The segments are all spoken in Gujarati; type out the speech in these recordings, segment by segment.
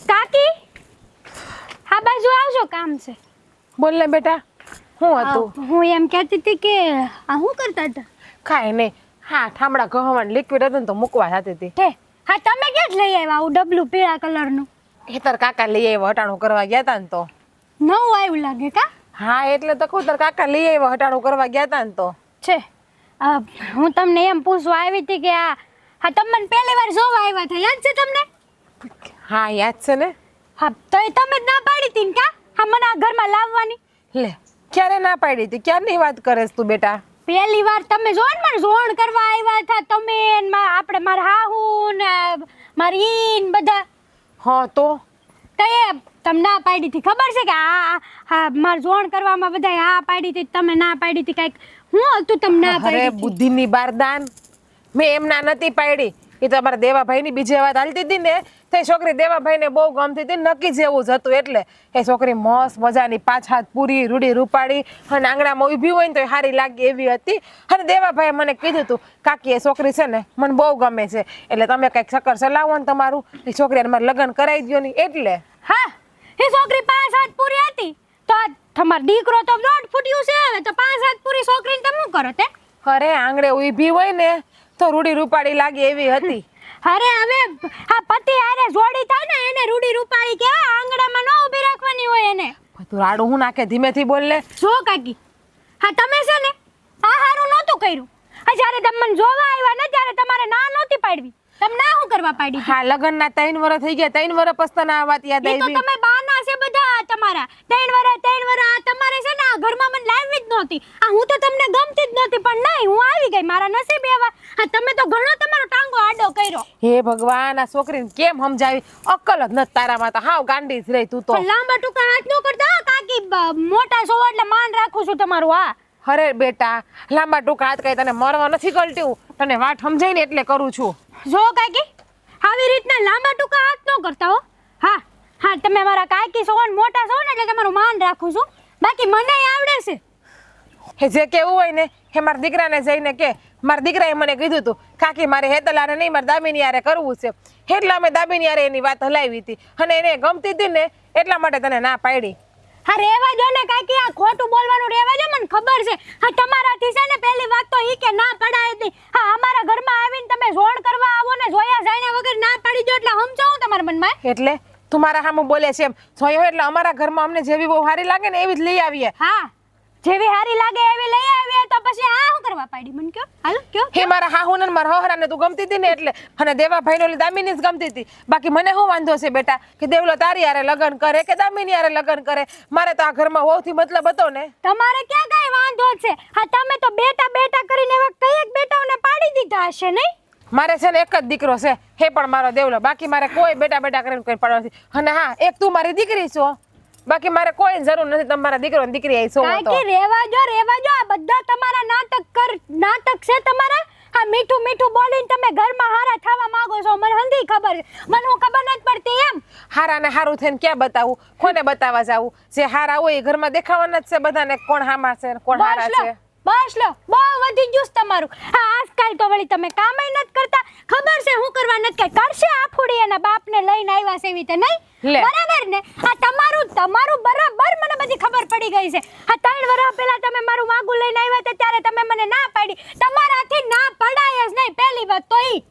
કાકી હા બાજુ આવજો, કામ છે. બોલ ને બેટા, શું હતું? હું એમ કહેતી હતી કે આ શું કરતા હતા? કાંઈ નહીં. હા, ઠામડા ગહવાનું લિક્વિડ હતું ને તો મૂકવા જતી હતી. હે હા, તમે ક્યાંથી લઈ આવ્યા આવું ડબલું પીળા કલરનું? તાર કાકા લઈ આવ્યો, હટાણું કરવા ગયા તા ને તો. નવું આવ્યું લાગે કા? હા, એટલે તો કહું, તાર કાકા લઈ આવ્યો, હટાણું કરવા ગયા તા ને તો. છે હું તમને એમ પૂછવા આવી હતી કે હા તમે મને પહેલી વાર જોવા આવ્યા હતા, યાદ છે તમને? હા, યાદ છે ને. હા, તો એ તમે જ ના પાડી હતી ને કા? હા, મને આ ઘરમાં લાવવાની. લે, ક્યારે ના પાડી હતી? ક્યારની વાત કરેસ તું બેટા? પહેલી વાર તમે જો ને મને જોણ કરવા આવ્યા હતા તમે ને આપણે મારા હાહુ ને મારી ઈન બધા. હા તો એ તમને ના પાડી હતી, ખબર છે કે હા માર જોણ કરવામાં બધા હા પાડી હતી, તમે ના પાડી હતી. કાંઈક હું હતું તમને ના પાડી અરે હતી? બુદ્ધિની બારદાન, મેં એમ ના નથી પાડી. એ તો અમારા દેવાભાઈની બીજી વાત હાલતી હતી ને, તે છોકરી દેવાભાઈને બહુ ગમતી હતી, નક્કી જેવું જ હતું. એટલે એ છોકરી મસ્ત મજાની, 5 હાથ પૂરી, રૂડી રૂપાડી અને આંગણામાં ઊભી હોય ને તો સારી લાગે એવી હતી. અને દેવાભાઈએ મને કીધું હતું, કાકી એ છોકરી છે ને મને બહુ ગમે છે, એટલે તમે કંઈક ચક્કર ચલાવો ને તમારું, એ છોકરીને મારે લગ્ન કરાવી દો ને. એટલે હા, એ છોકરી 5 હાથ પૂરી હતી તો તમારો દીકરો તો 1.5 ફૂટ્યું છે, હવે તો 5 હાથ પૂરી છોકરીને તમે શું કરો તે? અરે આંગણે ઊભી હોય ને તો રૂડી રૂપાડી લાગે એવી હતી. અરે હવે આ પતિ આરે જોડી થાય ને એને રૂડી રૂપાળી કહેવાય, આંગણામાં ન ઊભી રાખવાની હોય એને. તું રાડું હું નાખે, ધીમેથી બોલ લે. જો કાકી, હા તમે છે ને આ હારું નહોતું કર્યું. આ જ્યારે તમે મને જોવા આવ્યા ને ત્યારે તમારે ના નહોતી પાડવી, તમે ના શું કરવા પાડી? હા, લગ્નના 3 વર્ષ થઈ ગયા, 3 વર્ષ પછી તને આ વાત યાદ એ તો આવી? તમે બાના છે બધા તમારા. 3 વર્ષ આ તમારે છે ને આ ઘરમાં મને લાવી જ નહોતી. આ હું તો તમને ગમતી જ નહોતી, પણ નહીં હું આવી ગઈ, મારા નસીબ એવા. હા, તમે તો ઘણો તમારો ટાંગો આડો કર્યો. હે ભગવાન, આ છોકરીને કેમ સમજાવી? અક્કલ જ નથી તારામાં તો, હાવ ગાંડી જ રહી તું તો. પણ લાંબા ટૂંકા હાથ ન કરતા હો કાકી, મોટા છો એટલે માન રાખું છું તમારું. હા અરે બેટા, લાંબા ટૂંકા હાથ કઈ તને મરવા નથી ગળટ્યું, તને વાત સમજાય ને એટલે કરું છું. જો કાકી, આવી રીતના લાંબા ટૂંકા હાથ ન કરતા હો. હા હા, તમે મારા કાકી છો ને મોટા છો ને એટલે તમારું માન રાખું છું, બાકી મને આવડે છે. હે જે કેવું હોય ને હે મારા દીકરાને જઈને કે. મારા દીકરાએ મને કીધું હતું, કાકી મારે હેતલારે નહીં, મારે દામિની યારે કરવું છે. એટલે અમે દામિની યારે એની વાત હલાવી હતી, અને એને ગમતી હતી ને એટલા માટે તને ના પાડી. હા, રેવા જો ને કાકી, આ ખોટું બોલવાનું રેવા જો, મને ખબર છે. હા, તમારાથી છે ને પહેલી વાત તો ઈ કે ના પડાય હતી. હા, અમારા ઘરમાં આવીને તમે જોણ કરવા આવો ને જોયા જાણ્યા વગર ના પાડી દો એટલે સમજાવું તમારા મનમાં. એટલે તું મારા સામે બોલે છે એમ જોયો? એટલે અમારા ઘરમાં અમને જેવી બહુ સારી લાગે ને એવી જ લઈ આવીએ. હા, જેવી હારી લાગે એવી લઈ આવીએ તો પછી આ શું કરવા પાડી? મને કયો, હાલો કયો. હે મારા હાહુને મારા હોહરાને તું ગમતી હતી ને એટલે, અને દેવાભાઈને ઓલી દામિની જ ગમતી હતી. બાકી મને શું વાંધો છે બેટા કે દેવલો તારી હારે લગ્ન કરે કે દામિની હારે લગ્ન કરે? મારે તો આ ઘરમાં હોવથી મતલબ હતો ને. તમારે ક્યાં કઈ વાંધો છે? હા, તમે તો બેટા બેટા કરીને એવા કઈક બેટાઓને પાડી દીધા હશે નહીં? મારે છે ને એક જ દીકરો છે, હે પણ મારો દેવલો. બાકી મારે કોઈ બેટા બેટા કરીને કોઈ પાડવા નથી. અને હા, એક તું મારી દીકરી છો, બાકી મારે કોઈ જરૂર નથી તમારા દીકરો ને દીકરી આવી છો તો. કાકી રેવા જો આ બધા તમારા નાટક છે તમારા. હા, મીઠું મીઠું બોલીને તમે ઘરમાં હારા થવા માંગો છો, મને હંધી ખબર છે. મને હું ખબર નથી પડતી એમ. હારા ને હારું થઈને ક્યાં બતાવું? કોને બતાવવા જાવું? જે હારા હોય એ ઘરમાં દેખાવાના જ છે બધાને, કોણ હામા છે કોણ હારા છે. બસ લો, બહુ વધી ગયું છે તમારું. હા, આજકાલ તો વળી તમે કામય નથી કરતા. ખબર છે હું કરવા નથી કઈ કરશે? આ ફૂડી એના બાપને લઈને આવ્યા છે એવી રીતે નહીં? બરાબર ને? આ તમારું બરાબર મને બધી ખબર પડી ગઈ છે. આ 3 વર્ષ પહેલા તમે મારું માગું લઈને આવ્યા હતા ત્યારે તમે મને ના પાડી. તમારાથી ના પડાય જ નહીં પહેલી વાત તો ઈ.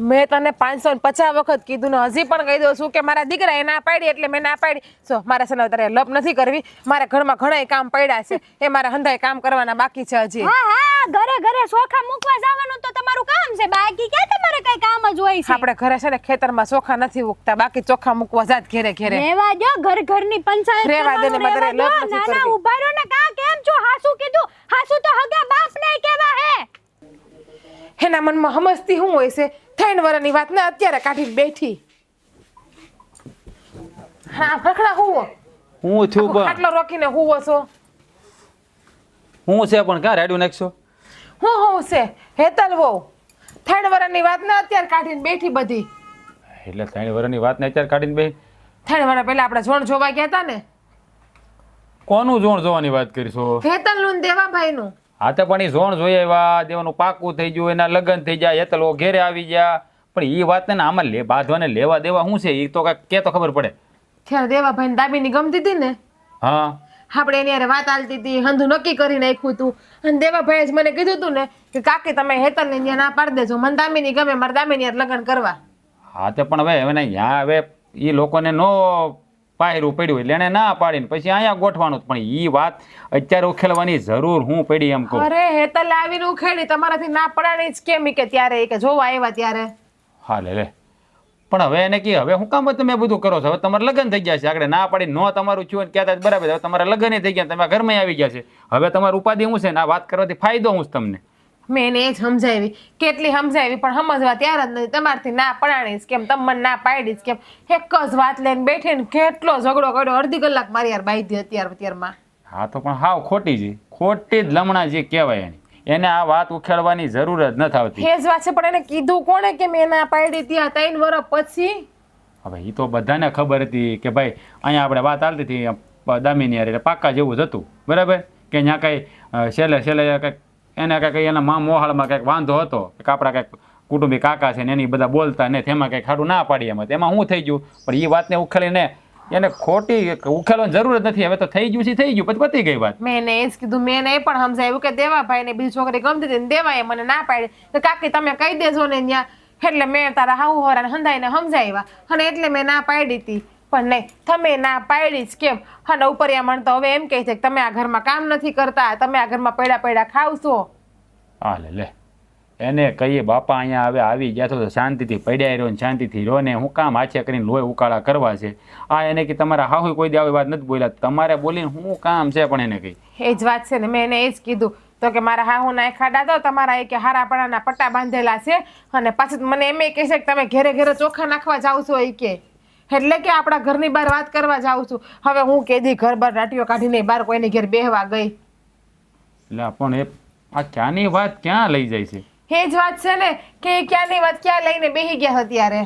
મેં તને 550 વખત કીધું ને હજી પણ કહી દઉં છું કે મારા દીકરાએ ના પાડી એટલે મેં ના પાડી. જો મારા સને તારે લપ નથી કરવી. મારા ઘરમાં ઘણાય કામ પડ્યા છે, એ મારા હંધાય કામ કરવાના બાકી છે હજી. હા, ઘરે ચોખા મૂકવા જવાનું તો તમારું કામ છે, બાકી ક્યાં તમારે કઈ કામ જ હોય છે? આપણે ઘરે છે ને ખેતરમાં ચોખા નથી ઉગતા, બાકી ચોખા મૂકવા જાત ઘરે ઘરે. રેવા દો, ઘરની પંચાયત રેવા દે ને, મારે લપ નથી ના કરવી. ઉભા રહો ને. કા કેમ છો? હાસુ કીધું, હાસુ તો હગા બાપ નહીં કેવા હે. એના મનમાં સમજતી શું હોય છે? 3 વર્ષની વાત ને અત્યારે કાઢીને બેઠી. હા, ખખડા હુવો. હું છું પણ આટલો રોકીને હુવો છો? હું છે પણ ક્યાં રેડ્યું નાખશો? હું છે હેતલ વહુ. 3 વર્ષની વાત ને અત્યારે કાઢીને બેઠી બધી. એટલે 3 વર્ષની વાત ને અત્યારે કાઢીને બે 3 વર્ષ પહેલા આપણે જોણ જોવા ગયા હતા ને. કોનું જોણ જોવાની વાત કરીશો? હેતલ નું દેવાભાઈ નું. હા તો પણ એ જોણ જોઈ આવ્યા, દેવાનું પાકું થઈ ગયું, એના લગ્ન થઈ જાય, હેતલ ઘેરે આવી ગયા, પણ એ વાતને ને આમાં બાંધવાને લેવા દેવા શું છે એ તો કાંઈક કે તો ખબર પડે. ત્યારે દેવાભાઈને દાબીની ગમતી હતી ને, હા આપણે એની હારે વાત આલતી હતી, હંધું નક્કી કરી નાખ્યું હતું. અને દેવાભાઈએ જ મને કીધું હતું ને કે કાકી તમે હેતલને ત્યાં ના પાડી દેજો, મને દામિની ગમે, મારે દામિની હારે લગ્ન કરવા. હા તે પણ હવે ને ત્યાં હવે એ લોકોને નો પાયરું પડ્યું એટલે એને ના પાડીને પછી અહીંયા ગોઠવાનું. પણ એ વાત અત્યારે ઉકેલવાની જરૂર હું પડી એમ કહું. અરે હેતલ આવીને ઉખેડી, તમારાથી ના પડાણી જ કેમ ઈ કે ત્યારે, ઈ કે જોવા આવ્યા ત્યારે. હા લે પણ હવે એને કે હવે હું કામ તમે બધું કરો છો? હવે તમારે લગ્ન થઈ ગયા છે, આગળ ના પાડી નો તમારું થયું ને કહેતા બરાબર, હવે તમારા લગ્ન થઈ ગયા, તમે ઘરમાં આવી ગયા છે, હવે તમારું ઉપાધિ શું છે ને આ વાત કરવાથી ફાયદો શું છે તમને? મેં એને એ જ સમજાવી, કેટલી સમજાવી પણ સમજવા તૈયાર જ નથી. તમારથી ના પડાણીશ કેમ, તમે મને ના પાડીશ કેમ, એક જ વાત લઈને બેઠી ને કેટલો ઝઘડો કર્યો, અડધી કલાક મારી યાર બાઈ હતી અત્યારમાં. હા તો પણ હાવ ખોટી છે, ખોટી જ લમણા જે કહેવાય એને આ વાત ઉખેડવાની જરૂર જ નથી આવતી. એ જ વાત છે, પણ એને કીધું કોણે કે મેં ના પાડી ત્યાં 3 વર્ષ પછી? હવે એ તો બધાને ખબર હતી કે ભાઈ અહીંયા આપણે વાત ચાલતી હતી દામિની યાર, એટલે પાકા જેવું જ હતું બરાબર, કે ત્યાં કાંઈ છેલ્લે કંઈક એને કાંઈક એના મા મોહાળમાં કંઈક વાંધો હતો કે આપણા કંઈક કુટુંબી કાકા છે ને એની બધા બોલતા ને તેમાં કંઈક ખાડું ના પાડી એમાં શું થઈ ગયું. પણ એ વાતને ઉખેલીને એને ખોટી ઉખેલવાની જરૂર જ નથી, હવે તો થઈ ગયું છે થઈ ગયું, પછી પતી ગઈ વાત. મેં એને એ જ કીધું, મેં એને એ પણ સમજાવ્યું કે દેવાભાઈને બીજી છોકરી ગમતી હતી ને દેવાએ મને ના પાડી, તો કાકી તમે કહી દેજો ને ત્યાં. એટલે મેં તારા હાહુ હોરાને હંધાઈને સમજાવ્યા અને એટલે મેં ના પાડી હતી. પણ નહીં, તમે ના પાડી જ કેમ? અને ઉપરિયા મણ તો હવે એમ કહે છે કે તમે આ ઘરમાં કામ નથી કરતા, તમે આ ઘરમાં પડ્યા ખાવશો. હા લે એને કહીએ બાપા અહીંયા હવે આવી ગયા તો શાંતિથી પડ્યા રહ્યો ને શાંતિથી રહ્યો ને, હું કામ આછે કરીને લોહી ઉકાળા કરવા છે? આ એને કે તમારા હાહુ કોઈ દી આવી વાત નથી બોલ્યા, તમારે બોલીને હું કામ છે? પણ એને કહી એ જ વાત છે ને, મેં એને એ જ કીધું તો કે મારા હાહુના એ ખાડા તો તમારા એ કે હારાપણાના પટ્ટા બાંધેલા છે, અને પાછું મને એમ કહે છે કે તમે ઘેરે ઘેરે ચોખા નાખવા જાવ છો એ કે, એટલે કે આપણા ઘરની બહાર વાત કરવા જાઉં છું. હવે હું કેદી ઘર બહાર રાટીઓ કાઢીને બહાર કોઈને ઘેર બેહવા ગઈ? એટલે પણ એ આ ક્યાંની વાત ક્યાં લઈ જાય છે? એ જ વાત છે ને કે ક્યાંની વાત ક્યાં લઈને બેહી ગયા અત્યારે.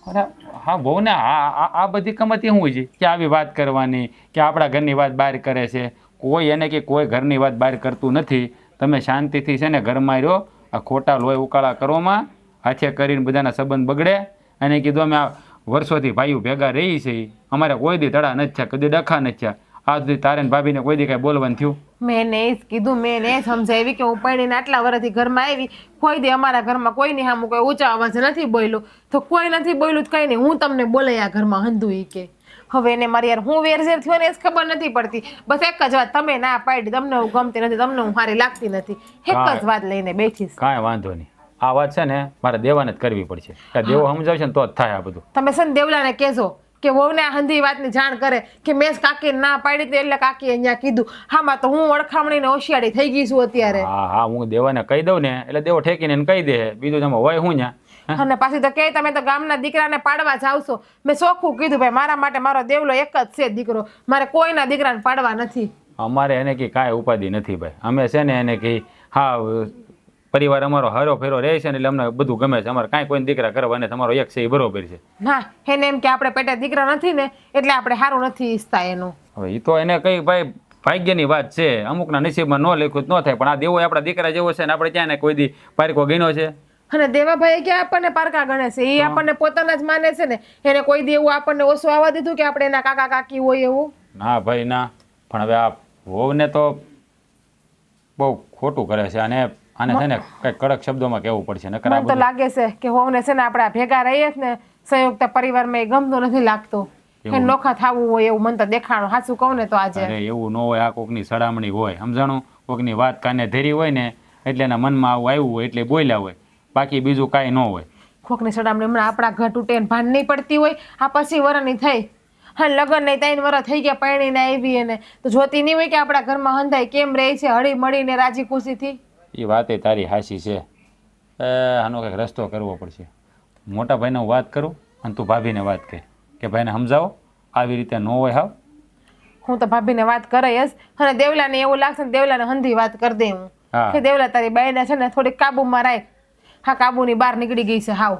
અરે હા બહુ ને આ બધી કમતી શું છે કે આવી વાત કરવાની, કે આપણા ઘરની વાત બહાર કરે છે? કોઈ એને કે કોઈ ઘરની વાત બહાર કરતું નથી. તમે શાંતિથી છે ને ઘરમાં રહ્યો, આ ખોટા લોહી ઉકાળા કરવામાં હાથે કરીને બધાના સંબંધ બગડે. અને કીધું અમે આ વર્ષોથી ભાઈઓ ભેગા રહી છે, અમારે કોઈ દી તડા નથી થયા, કદી ડખા નથી થયા, આ સુધી તારે ને ભાભીને કોઈ દી કાંઈ બોલવાનું થયું? મેં એ જ કીધું, મેં એ સમજાવી કે હું પડીને આટલા વર્ષથી ઘરમાં આવી, કોઈ દી અમારા ઘરમાં કોઈની સામું કોઈ ઊંચા અવાજે નથી બોલ્યું, તો કોઈ નથી બોલ્યું તો કંઈ નહીં, હું તમને બોલે આ ઘરમાં હંધું ઈ કે. હવે એને મારી યાર હું વેરઝેર થયો ને એ જ ખબર નથી પડતી. બસ એક જ વાત, તમે ના પાડી, તમને હું ગમતી નથી, તમને હું સારી લાગતી નથી, એક જ વાત લઈને બેઠીશ. કાંઈ વાંધો નહીં, આ વાત છે ને મારે દેવાને જ કરવી પડશે, કે દેવો સમજાવશે ને તો જ થાય આ બધું. તમે છે ને દેવલાને કહેજો કે વહુને આ હંધી વાતની જાણ કરે કે મેં કાકીને ના પાડી હતી એટલે કાકીએ અહીંયા કીધું. હામાં તો હું અડખામણીને હોશિયારી થઈ ગઈ છું અત્યારે. હા હું દેવાને કહી દઉં ને એટલે દેવો ઠેકીને એને કહી દે, બીજું તમે હોય હું ન્યા. અને પાછી તો કે તમે તો ગામના દીકરાને પાડવા જાવશો. મેં ચોખ્ખું કીધું ભાઈ મારા માટે મારો દેવલો એક જ છે દીકરો, મારે કોઈના દીકરાને પાડવા નથી. અમારે એને કે કાંઈ ઉપાધિ નથી ભાઈ, અમે છે ને એને કે હા પરિવાર અમારો હરો ફેરો રહે છે ને એટલે અમને બધું ગમે છે, અમારે કાંઈ કોઈ દીકરા કરવા અને તમારો એક છે એ બરોબર છે. ના એને એમ કે આપણે પેટે દીકરા નથી ને એટલે આપણે સારું નથી ઈચ્છતા એનું. હવે એ તો એને કઈ ભાઈ ભાગ્યની વાત છે, અમુકના નસીબમાં ન લખ્યું ન થાય, પણ આ દેવો આપણા દીકરા જેવો છે ને આપણે ત્યાં ને કોઈ દી પારકો ગણ્યો છે? અને દેવાભાઈ કે આપણને પારકા ગણે છે, એ આપણને પોતાના જ માને છે ને, એને કોઈ દી એવું આપણને ઓછું આવવા દીધું કે આપણે એના કાકા કાકી હોય એવું? ના ભાઈ ના, પણ હવે આ વહુને તો બહુ ખોટું કરે છે, અને આને છે ને કઈ કડક શબ્દોમાં કહેવું પડશે. મને તો લાગે છે કે હોવને છે ને આપણે ભેગા રહીએ ને સંયુક્ત પરિવારમાં એ ગમતું નથી લાગતું, એ નોખા થવું હોય એવું મને તો દેખાણું. સાચું કહું ને તો આજે એવું ન હોય, આ કોકની સડામણી હોય, સમજાણું? કોકની વાત કાને ધરી હોય ને એટલે એના મનમાં આવું આવ્યું હોય એટલે બોલ્યા હોય, બાકી બીજું કાંઈ ન હોય. કોકની સડામણી હમણાં આપણા ઘર તૂટે ભાન નહીં પડતી હોય? આ પછી વરની થઈ, હા લગ્ન નહીં 3 વર્ષ થઈ ગયા પરણીને આવી, એને તો જોતી નહીં હોય કે આપણા ઘરમાં હંધાઈ કેમ રહે છે હળી મળીને રાજી ખુશીથી? એ વાતે તારી હાસી છે, આનો કંઈક રસ્તો કરવો પડશે. મોટા ભાઈને હું વાત કરું અને તું ભાભીને વાત કહે કે ભાઈને સમજાવો આવી રીતે ન હોય. હાવ હું તો ભાભીને વાત કરે જ, અને દેવલાને એવું લાગશે ને દેવલાને હંધી વાત કરી દે હું કે દેવલા તારી બાઈને છે ને થોડીક કાબુમાં રાખ, હા કાબુની બહાર નીકળી ગઈ છે હાવ.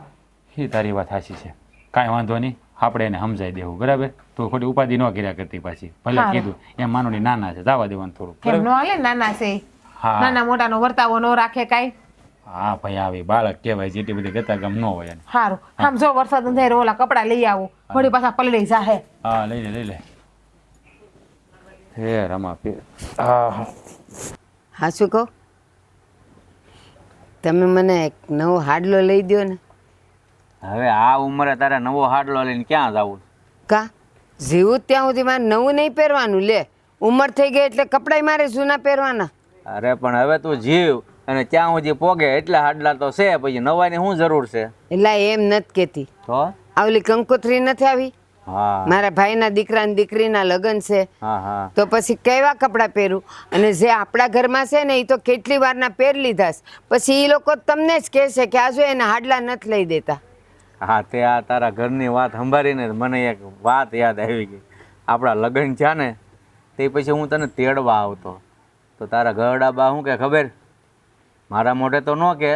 એ તારી વાત હાસી છે, કાંઈ વાંધો નહીં, આપણે એને સમજાઈ દેવું બરાબર. તું ખોટી ઉપાધિ ન કર્યા કરતી પાછી, ભલે કીધું એમ માનોની નાના છે, જવા દેવાનું થોડું. એમ ન હાલે, નાના છે, નાના મોટાનો વર્તાવો ન રાખે કાંઈ. હા ભાઈ આવી બાળક કહેવાય જેટલી બધી ગતા ગમ ન હોય એને. સારું આમ જો વરસાદ અંધારે ઓલા કપડાં લઈ આવું વળી પાછા પલળી જાહે. હા લઈ લે હે રમા પીર. હા હા શું કહો તમે મને એક નવો હાડલો લઈ દ્યો ને. હવે આ ઉંમરે તારે નવો હાડલો લઈને ક્યાં જવું? કા જીવું ત્યાં સુધી મારે નવું નહીં પહેરવાનું લે. ઉંમર થઈ ગઈ એટલે કપડાય મારે જૂના પહેરવાના. અરે પણ હવે તું જીવ અને ત્યાં સુધી પોગે એટલા હાડલા તો છે, પછી નવાની શું જરૂર છે? એટલે એમ નથી કહેતી. તો આવલી કંકોત્રી નથી આવી? હા મારા ભાઈના દીકરા ને દીકરીના લગ્ન છે હા હા તો પછી કેવા કપડાં પહેરું? અને જે આપણા ઘરમાં છે ને એ તો કેટલી વારના પહેરી લીધા છે. પછી એ લોકો તમને જ કહેશે કે આ જો એના હાડલા નથી લઈ દેતા. હા તે આ તારા ઘરની વાત સંભાળીને મને એક વાત યાદ આવી ગઈ. આપણા લગ્ન થયા ને તે પછી હું તને તેડવા આવતો તો તારા ઘરડા બા શું કે ખબર? મારા મોઢે તો ન કે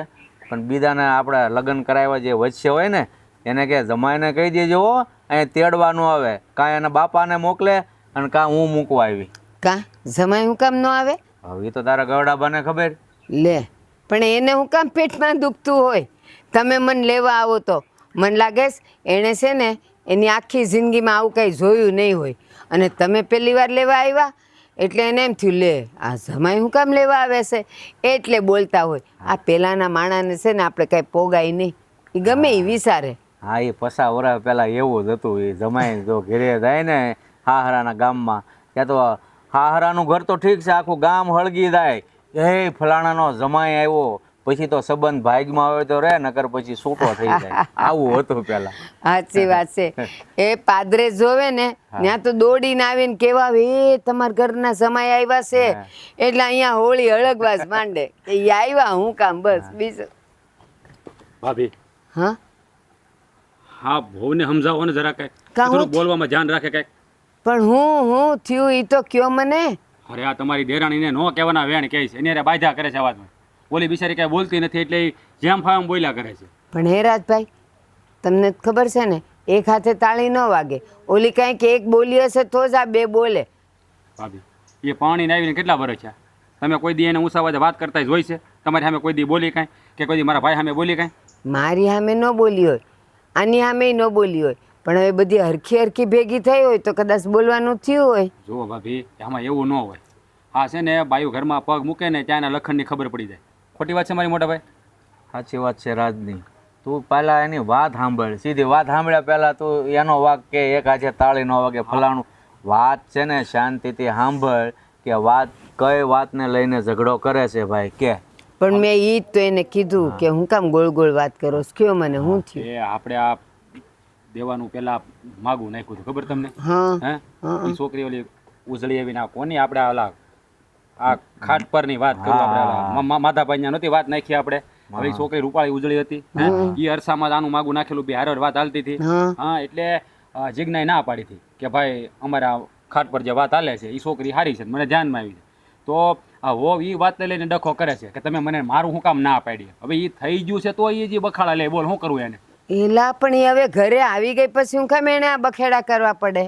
પણ બીજાને આપણા લગ્ન કરાવ્યા જે વચ્ચે હોય ને એને કે જમાઈને કહી દેજો હો અહીંયા તેડવાનું આવે, કાં એના બાપાને મોકલે અને કાં હું મૂકવા આવી. કા જમાઈ હું કામ ન આવે? હવે એ તો તારા ઘરડા બાને ખબર. લે પણ એને હું કામ પેટમાં દુખતું હોય? તમે મને લેવા આવો તો મને લાગે છે એણે છે ને એની આખી જિંદગીમાં આવું કંઈ જોયું નહીં હોય અને તમે પહેલી વાર લેવા આવ્યા એટલે એને એમ થયું લે આ જમાઈ હું કામ લેવા આવે છે એટલે બોલતા હોય. આ પહેલાંના માણાને છે ને આપણે કાંઈ પોગાય નહીં, એ ગમે એ વિચારે. હા એ 50 વર્ષ પહેલાં એવું જ હતું. એ જમાઈ જો ઘેરે જાય ને હાહરાના ગામમાં ત્યાં તો હાહરાનું ઘર તો ઠીક છે, આખું ગામ હળગી જાય એ ફલાણાનો જમાઈ આવ્યો, પછી તો સંબંધ ભાગમાં આવે તો રે નકર પછી છૂટો થઈ જાય. આવું હતું પહેલાં. સાચી વાત છે. એ પાદરે જોવે ને ત્યાં તો દોડીને આવીને કેવા એ તમારા ઘરના જમાઈ આવ્યા છે એટલે અહીંયા હોળી હળગવા જ માંડે કે ઈ આવ્યા હું કામ બસ બીજું. ભાભી હા હા બહુને સમજાવો ને જરા કાંઈ કાં હું થોડુંક બોલવામાં ધ્યાન રાખે કાંઈક. પણ હું થયું એ તો કયો મને. અરે આ તમારી દેરાણીને નો કહેવાના વેણ કહે છે, એની હારે બાધા કરે છે અવાજમાં. ઓલી બિચારી કાંઈ બોલતી નથી એટલે ઈ જેમ ફાવે એમ બોલ્યા કરે છે. પણ હે રાજભાઈ તમને જ ખબર છે ને એક હાથે તાળી ન વાગે. ઓલી કાંઈક એક બોલી હશે તો જ આ બે બોલે. ભાભી એ પાણીને આવીને કેટલા વર્ષ છે? તમે કોઈ દી એને ઊંચા અવાજે વાત કરતા જોઈ છે? તમારી સામે કોઈ દી બોલી કાંઈ કે કોઈ દી મારા ભાઈ સામે બોલી કાંઈ? મારી સામે ન બોલી હોય, આની સામે ન બોલી હોય, પણ હવે બધી હરખી હરખી ભેગી થઈ હોય તો કદાચ બોલવાનું થયું હોય. જુઓ ભાભી આમાં એવું ન હોય. હા છે ને બાયુ ઘરમાં પગ મૂકે ને ત્યાંના લખણની ખબર પડી જાય. ખોટી વાત છે મારી મોટા ભાઈ? સાચી વાત છે રાજની. તું પહેલાં એની વાત સાંભળ, સીધી વાત સાંભળ્યા પહેલાં તું એનો વાક કે એક આજે તાળી ન વાગે ફલાણું. વાત છે ને શાંતિથી સાંભળ કે વાત કઈ વાતને લઈને ઝઘડો કરે છે ભાઈ કે. પણ મેં ઈ જ તો એને કીધું કે હું કામ ગોળ ગોળ વાત કરો છો, કયો મને શું થયું? એ આપણે આ દેવાનું પેલા માગું નાખ્યું હતું ખબર તમને? હા હે એ છોકરી ઓલી ઉજળી આવીને આ કોની આપણે ઓલા આ ખાટ પરની વાત કરું આપણે માધાભાઈ નહોતી વાત નાખી આપણે. હવે ઈ છોકરી રૂપાળી ઉજળી હતી એ અરસામાં આનું માગું નાખેલું બે હારે વાત હાલતી હતી. હા એટલે જિજ્ઞાએ ના પાડી હતી કે ભાઈ અમારા ખાટ પર જે વાત હાલે છે એ છોકરી સારી છે મને ધ્યાનમાં આવી છે. તો આ વહુ એ વાતને લઈને ડખો કરે છે કે તમે મને મારું શું કામ ના પાડી? હવે એ થઈ ગયું છે તો એ જે બખાડા લે બોલ શું કરવું એને? એલા પણ ઈ હવે ઘરે આવી ગઈ પછી હું કામ એને આ બખેડા કરવા પડે?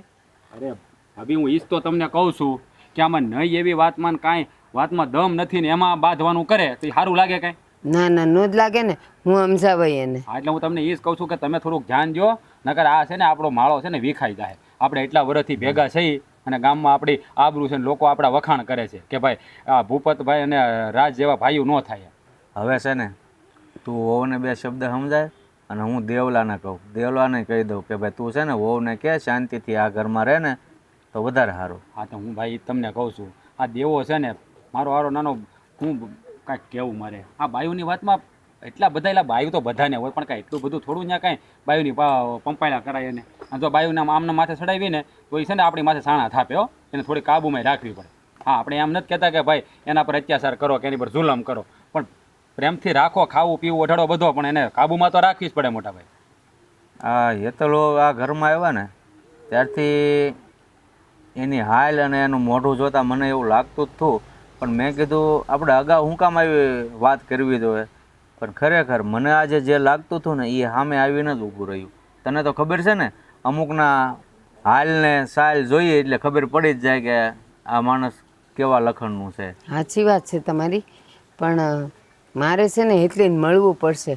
અરે ભાભી હું ઈજ તો તમને કહું છું કે આમાં નહીં એવી વાતમાં કાંઈ વાતમાં દમ નથી ને એમાં બાંધવાનું કરે તો એ સારું લાગે કાંઈ? ના ના નો જ લાગે ને. હું સમજાવાય એને. હા એટલે હું તમને એ જ કહું છું કે તમે થોડુંક ધ્યાન દો નકર આ છે ને આપણો માળો છે ને વિખાઈ જાય. આપણે એટલા વર્ષથી ભેગા થઈ અને ગામમાં આપણી આબરૂ છે ને લોકો આપણા વખાણ કરે છે કે ભાઈ આ ભૂપતભાઈ અને રાજ જેવા ભાઈઓ ન થાય. હવે છે ને તું વહુને બે શબ્દ સમજાય અને હું દેવલાને કહું, દેવલાને કહી દઉં કે ભાઈ તું છે ને વહુને કે શાંતિથી આ ઘરમાં રહે ને તો વધારે સારું. હા તો હું ભાઈ તમને કહું છું આ દેવો છે ને મારો હારો નાનો હું કાંઈક કહેવું મારે આ બાયુની વાતમાં એટલા બધા એલા બાયુ તો બધાને હોય પણ કાંઈ એટલું બધું થોડું ત્યાં કાંઈ બાયુની પંપાયલા કરાય એને. અને જો બાયુના આમના માથે ચડાવી ને તો એ છે ને આપણી માથે સાણા થાપે હો. એને થોડી કાબૂમાં રાખવી પડે. હા આપણે એમ નથી કહેતા કે ભાઈ એના પર અત્યાચાર કરો કે એની પર જુલમ કરો, પણ પ્રેમથી રાખો, ખાવું પીવું ઓઢાડો બધો, પણ એને કાબૂમાં તો રાખવી જ પડે મોટા ભાઈ. આ હેતલો આ ઘરમાં આવ્યા ને ત્યારથી એની હાલ અને એનું મોઢું જોતાં મને એવું લાગતું જ હતું, પણ મેં કીધું આપણે અગાઉ શું કામ આવી વાત કરવી જોઈએ. પણ ખરેખર મને આજે જે લાગતું હતું ને એ સામે આવીને જ ઊભું રહ્યું. તને તો ખબર છે ને અમુકના હાલને સાલ જોઈએ એટલે ખબર પડી જ જાય કે આ માણસ કેવા લખણનું છે. સાચી વાત છે તમારી. પણ મારે છે ને હેતલીને મળવું પડશે,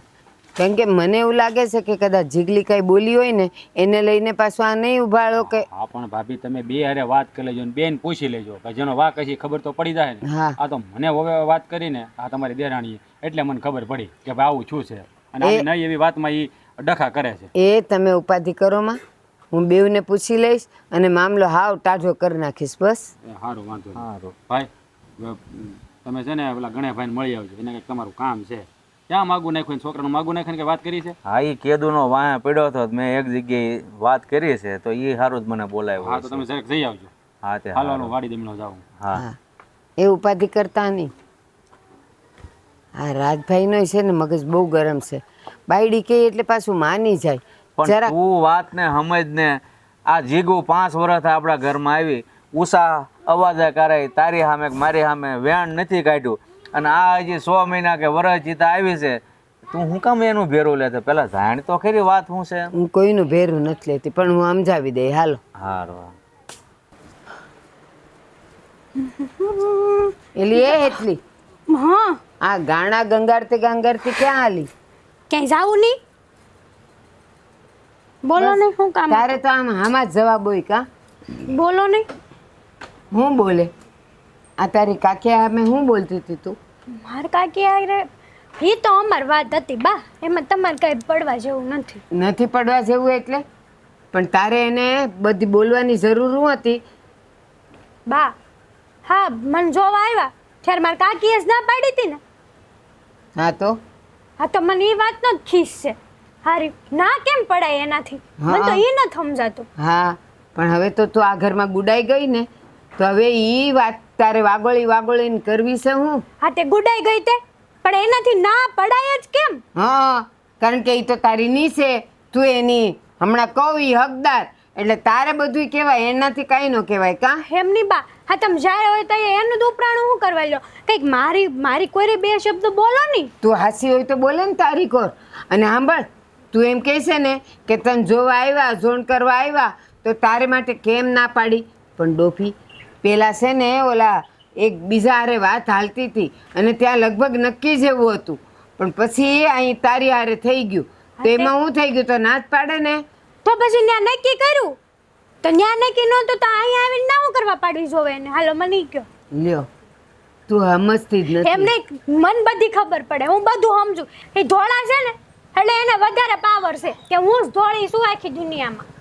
કેમ કે મને એવું લાગે છે કે કદાચ જીગલી કાંઈ બોલી હોય ને એને લઈને પાછું આ નહીં ઉભાળો કે હા પણ ભાભી તમે બે હારે વાત કરી લેજો ને બેન પૂછી લેજો કે જેનો વાક હશે ખબર તો પડી જાય ને. હા. આ તો મને હવે વાત કરીને આ તમારી દેરાણીએ એટલે મને ખબર પડી કે ભાઈ આવું શું છે અને આવી નહીં એવી વાતમાં એ ડખા કરે છે. એ તમે ઉપાધિ કરો માં, હું બેઉને પૂછી લઈશ અને મામલો હાવ ટાઢો કરી નાખીશ બસ. એ સારું વાંધો નહીં. સારું. ભાઈ તમે છે ને પેલા ગણેશભાઈને મળી આવજો, એને કંઈક તમારું કામ છે. ક્યાં માગું નાખ્યું છોકરાનું માગું નાખ્યું કે વાત કરી છે? હા એ કેદુનો વાયા પડ્યો હતો મેં એક જગ્યાએ વાત કરી છે તો એ સારું જ મને હા બોલાવ્યો તો છે. તમે જરાક જઈ આવજો. હા તે હાલો હાલો હારું. વાડી દેમણો જાઉં. હા હા, એ ઉપાધિ કરતા નહીં. હા, રાજભાઈનો છે ને મગજ બહુ ગરમ છે, બાયડી કહે એટલે પાછું માની જાય. પણ જરા તું વાત ને સમજ ને, આ જીગુ 5 વર્ષ આપણા ઘરમાં આવી, ઉષા અવાજે કરે તારી સામે કે મારી સામે વેણ નથી કાઢ્યું, અને આ હજી 6 મહિના કે વર્ષ જીતા આવી છે, તું હું કામ એનું ભેરું લેતો? પેલા જાણ તો ખરી વાત શું છે. હું કોઈનું ભેરું નથી લેતી, પણ હું સમજાવી દઈ. હાલો હારું. એલી એ એટલી હા આ ગાણા ગંગારતી ગંગારતી ક્યાં હાલી? ક્યાંય જાવું નહીં. બોલો નહીં શું કામ? તારે તો આમ આમાં જ જવાબ હોય કા? બોલો નહીં. હું બોલે? આ તારી કાકી આમે હું બોલતી હતી તું? માર કાકી આરે એ તો અમાર વાત હતી બા, એમાં તમારે કઈ પડવા જેવું નથી. નથી પડવા જેવું એટલે? પણ તારે એને બધી બોલવાની જરૂર શું હતી? બા હા મને જોવા આવ્યા ત્યારે મારી કાકીએ જ ના પાડી હતી ને. હા તો હા તો મને એ વાતનો જ ખીસ છે. હારી ના કેમ પડાય એનાથી મને તો એ નથી સમજાતું. હા, પણ હવે તો તું આ ઘરમાં ગુડાઈ ગઈ ને, તો હવે ઈ વાત તારે વાગોળી વાગોળીને કરવી છે હું? હા તે ગુડાઈ ગઈ તે, પણ એનાથી ના પડાય જ કેમ? હા, કારણ કે ઈ તો તારી ની છે, તું એની હમણાં કહું ઈ હકદાર, એટલે તારે બધું કહેવાય, એનાથી કાંઈ ન કહેવાય કા? એમની બા હા તમે જ્યારે હોય તો એનું દુપરાણું શું કરવા લો? કંઈક મારી કોઈ બે શબ્દ બોલો નહીં. તું હાસી હોય તો બોલે ને તારી કોર. અને સાંભળ, તું એમ કહે છે ને કે તને જોવા આવ્યા, જોણ કરવા આવ્યા, તો તારે માટે કેમ ના પાડી? પણ ડોફી પેલા છે ને ઓલા એક બીજા હારે વાત હાલતી હતી અને ત્યાં લગભગ નક્કી જેવું હતું, પણ પછી અહીં તારી હારે થઈ ગયું, તો એમાં શું થઈ ગયું? તો ના જ પાડે ને. તો પછી ત્યાં નક્કી કર્યું તો ત્યાં નક્કી નહોતું તો અહીંયા આવીને ના હું કરવા પાડવી જોવે એને? હાલો મને ઈ કહો. લ્યો, તું સમજતી જ નથી. એમને મન બધી ખબર પડે, હું બધું સમજુ. એ ધોળા છે ને એટલે એને વધારે પાવર છે કે હું જ ધોળી છું આખી દુનિયામાં.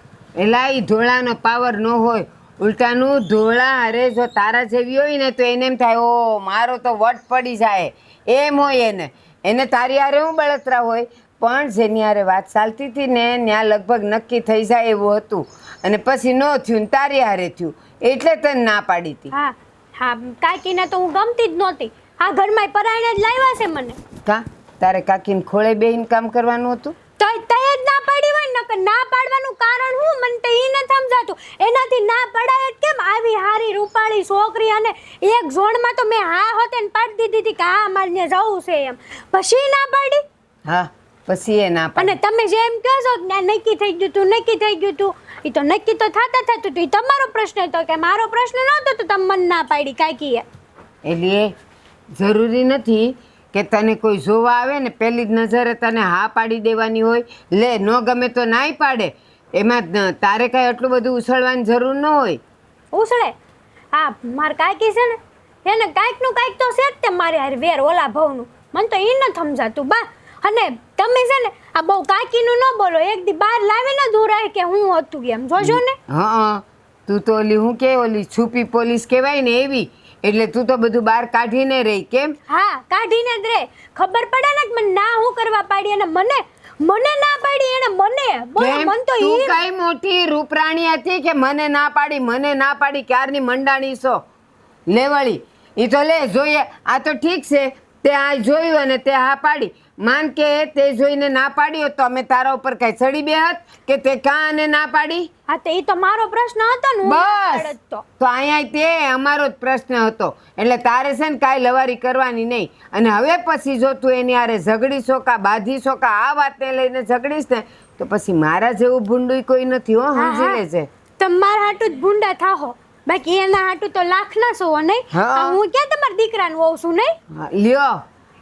એલા ઈ ધોળાનો પાવર ન હોય, ઉલટાનું ધોળા અરે જો તારા જેવી હોય ને તો એને એમ થાય ઓ મારો તો વટ પડી જાય, એમ હોય એને તારી હારે હું બળતરા હોય. પણ જેની હારે વાત ચાલતી હતી ને ત્યાં લગભગ નક્કી થઈ જાય એવું હતું, અને પછી ન થયું ને તારી હારે થયું, એટલે તને ના પાડી હતી. હા હા કાકીને તો હું ગમતી જ નહોતી. આ ઘરમાં પરાયણે જ લાવ્યા છે મને. કા તારે કાકીને ખોળે બેહીને કામ કરવાનું હતું? તો તય જ ના પાડી હોય ને, નકર ના પાડવાનું કારણ હું મને તો ઈ નથી સમજાતું. એનાથી ના પડાય જ કેમ? આવી હારી રૂપાળી છોકરી અને એક ઝોનમાં તો મેં હા હોતે ને પાડી દીધી હતી કે હા મારે ત્યાં જવું છે એમ, પછી ના પાડી. હા, પછી એ ના પાડી. અને તમે જેમ કહો છો કે નક્કી થઈ ગયું તું, નક્કી થઈ ગયું તું, એ તો નક્કી તો થતું હતું. એ તમારો પ્રશ્ન હતો કે મારો પ્રશ્ન નહોતો, તો તમે મને ના પાડી કાકીએ. એટલે જરૂરી નથી કે તને કોઈ જોવા આવે ને પહેલી જ નજરે તને હા પાડી દેવાની હોય. લે ન ગમે તો નાય પાડે, એમાં તારે કાંઈ આટલું બધું ઉછળવાની જરૂર ન હોય. ઉછળે હા માર કાકી છે ને એને કાંઈક નું કાંઈક તો છે જ તે મારી હારે વેર ઓલા ભાવનું. મને તો એ નથી સમજાતું બા. અને તમે છે ને આ બહુ કાકીનું ન બોલો, એક દી બહાર લાવીને દૂર રહે કે હું હતું એમ જોજો ને. હા, તું તો ઓલી હું કે ઓલી છુપી પોલીસ કહેવાય ને એવી, એટલે તું તો બધું બહાર કાઢીને રહી. કેમ? હા કાઢીને જ રે. ખબર પડે ને કે મને ના હું કરવા પાડી અને મને ના પાડી એને મને. બોલો કેમ? મન તો તું ઈ કઈ મોટી રૂપરાણી હતી કે મને ના પાડી? મને ના પાડી ક્યારની મંડાણી છો લેવળી. એ તો લે જોઈએ, આ તો ઠીક છે તે આ જોયું અને તે હા પાડી. માન કે તે જોઈને ના પાડી હોત તો અમે તારા ઉપર કઈ ચડી બેહત કે તે કાં અને ના પાડી? હા તો ઈ તો મારો પ્રશ્ન હતો ને, હું ના બસ પાડત તો. તો અહીંયા તે અમારો જ પ્રશ્ન હતો, એટલે તારે છે ને કાંઈ લવારી કરવાની નહીં. અને હવે પછી જો તું એની હારે ઝઘડીશો કા બાંધીશો કા આ વાતને લઈને ઝઘડીશ ને તો પછી મારા જેવું ભૂંડું કોઈ નથી હો, સમજી લેજે. તમારા હાટું જ ભૂંડા થાહો, બાકી એના હાટું તો લાખ ના છો નહીં. હા. હું ક્યાં તમારા દીકરાનું હોઉં છું નહીં? હા, લ્યો